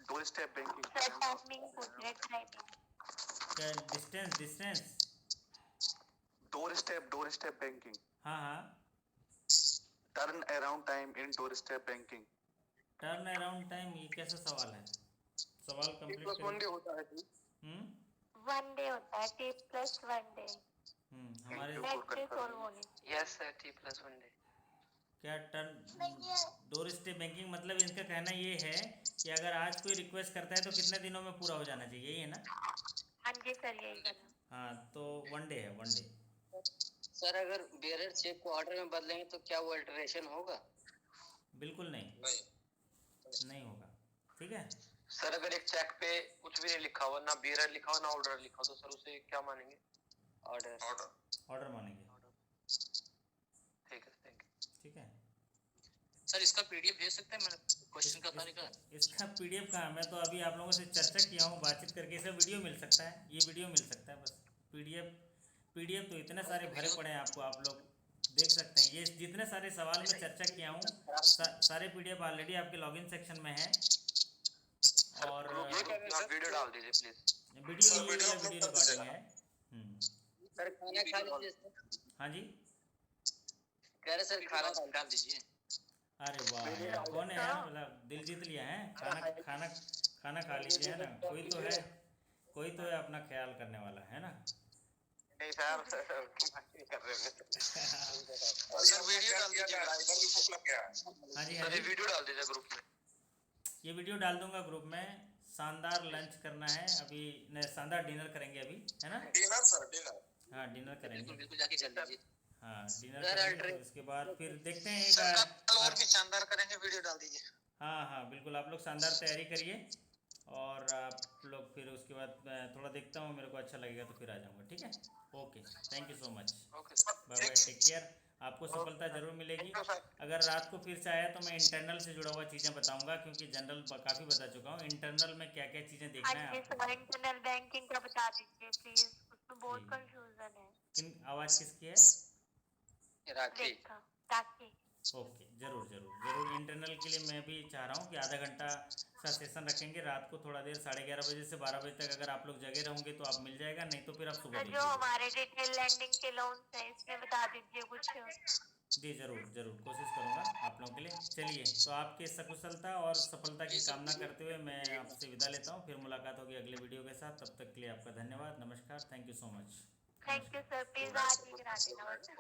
S6: Door step banking
S1: sir timing पूछ रहे, टाइमिंग
S3: क्या डिस्टेंस?
S6: डोर स्टेप बैंकिंग
S3: हाँ हाँ,
S6: turn around time in door step banking.
S3: Turn around time, ये कैसा सवाल है? सवाल कंप्लीट करिए।
S5: होता है
S3: हम्म
S1: 1 डे होता है, T+1 डे
S3: हमारे
S1: नेट से सोल्व होने।
S2: Yes sir, T+1 day.
S3: क्या टर्न डोर स्टेप बैंकिंग मतलब इनका कहना ये है कि अगर आज कोई रिक्वेस्ट करता है तो कितने दिनों में पूरा हो जाना चाहिए, यही है ना?
S1: हाँ जी सर, यही करना।
S3: हाँ, तो 1 डे है, 1 डे।
S5: सर अगर बेयरर चेक को ऑर्डर में बदलेंगे तो क्या वो अल्टरेशन होगा?
S3: बिल्कुल नहीं, नहीं होगा, ठीक है।
S2: सर अगर एक चेक पे कुछ भी नहीं लिखा हुआ, ना बियरर लिखा हुआ ना ऑर्डर लिखा हुआ, तो सर उसे क्या मानेंगे?
S3: ऑर्डर मानेंगे,
S2: ठीक है, थैंक यू।
S3: ठीक है।
S5: सर इसका पीडीएफ भेज सकते हैं? मैंने क्वेश्चन का सारे का
S3: इसका पीडीएफ कहाँ, मैं तो अभी आप लोगों से चर्चा किया हूँ, बातचीत करके। इसका वीडियो मिल सकता है, ये वीडियो मिल सकता है, बस पीडीएफ तो इतने सारे भरे पड़े हैं आपको, आप लोग देख सकते हैं। ये जितने सारे सवाल में चर्चा किया हूँ सारे पीडीएफ ऑलरेडी आपके लॉगिन सेक्शन में है। और
S2: वीडियो डाल दीजिए प्लीज।
S3: वीडियो रिकॉर्डिंग है।
S5: सर खाना खा लीजिए।
S3: हाँ जी,
S5: कह रहे सर खाना डाल दीजिए।
S3: अरे वाह यार, कौन है यार, मतलब दिल जीत लिया है। खाना खा लीजिए, है ना। कोई तो है अपना ख्याल करने वाला, है ना।
S2: नहीं सर, कर रहे हैं
S5: सर वीडियो डाल दीजिए।
S3: हाँ जी,
S2: सर वीडियो डाल दीजिए ग्रुप में।
S3: ये वीडियो डाल दूंगा ग्रुप में। शानदार लंच करना है अभी, नहीं शानदार डिनर करेंगे अभी, है ना।
S4: Dinner sir, dinner.
S3: हाँ, डिनर करेंगे।
S5: बिल्कुल जाके कर लीजिए।
S3: हाँ, डिनर करेंगे, तो उसके बाद फिर देखते हैं
S5: और भी शानदार करेंगे, वीडियो डाल दीजिए।
S3: हाँ, बिल्कुल, आप लोग शानदार तैयारी करिए, और आप लोग फिर उसके बाद थोड़ा देखता हूँ, मेरे को अच्छा लगेगा तो फिर आ जाऊँगा, ठीक है। Okay, thank you so much, bye bye, take care. आपको सफलता जरूर मिलेगी। अगर रात को फिर से आया तो मैं इंटरनल से जुड़ा हुआ चीज़ें बताऊंगा, क्योंकि जनरल काफ़ी बता चुका हूँ। इंटरनल में क्या क्या चीज़ें देखना है आपको।
S1: इंटरनल बैंकिंग का बता दीजिए प्लीज, उसमें बहुत कंफ्यूजन है।
S3: किन आवाज़ किसकी है?
S1: देखा ताकि
S3: ओके, ज़रूर इंटरनल के लिए मैं भी चाह रहा हूँ कि आधा घंटा सा सेशन रखेंगे रात को, थोड़ा देर 11:30 बजे से 12 बजे तक। अगर आप लोग जगह रहोगे तो आप मिल जाएगा, नहीं तो फिर आप सुबह
S1: जो हमारे डिटेल लैंडिंग के लोन है इसमें बता दीजिए कुछ।
S3: जी ज़रूर कोशिश करूँगा आप लोगों के लिए। चलिए, तो आपके सकुशलता और सफलता की कामना करते हुए मैं आपसे विदा लेता हूँ। फिर मुलाकात होगी अगले वीडियो के साथ, तब तक के लिए आपका धन्यवाद, नमस्कार, thank you so much.
S1: Thank you sir, please आज ही करा देना।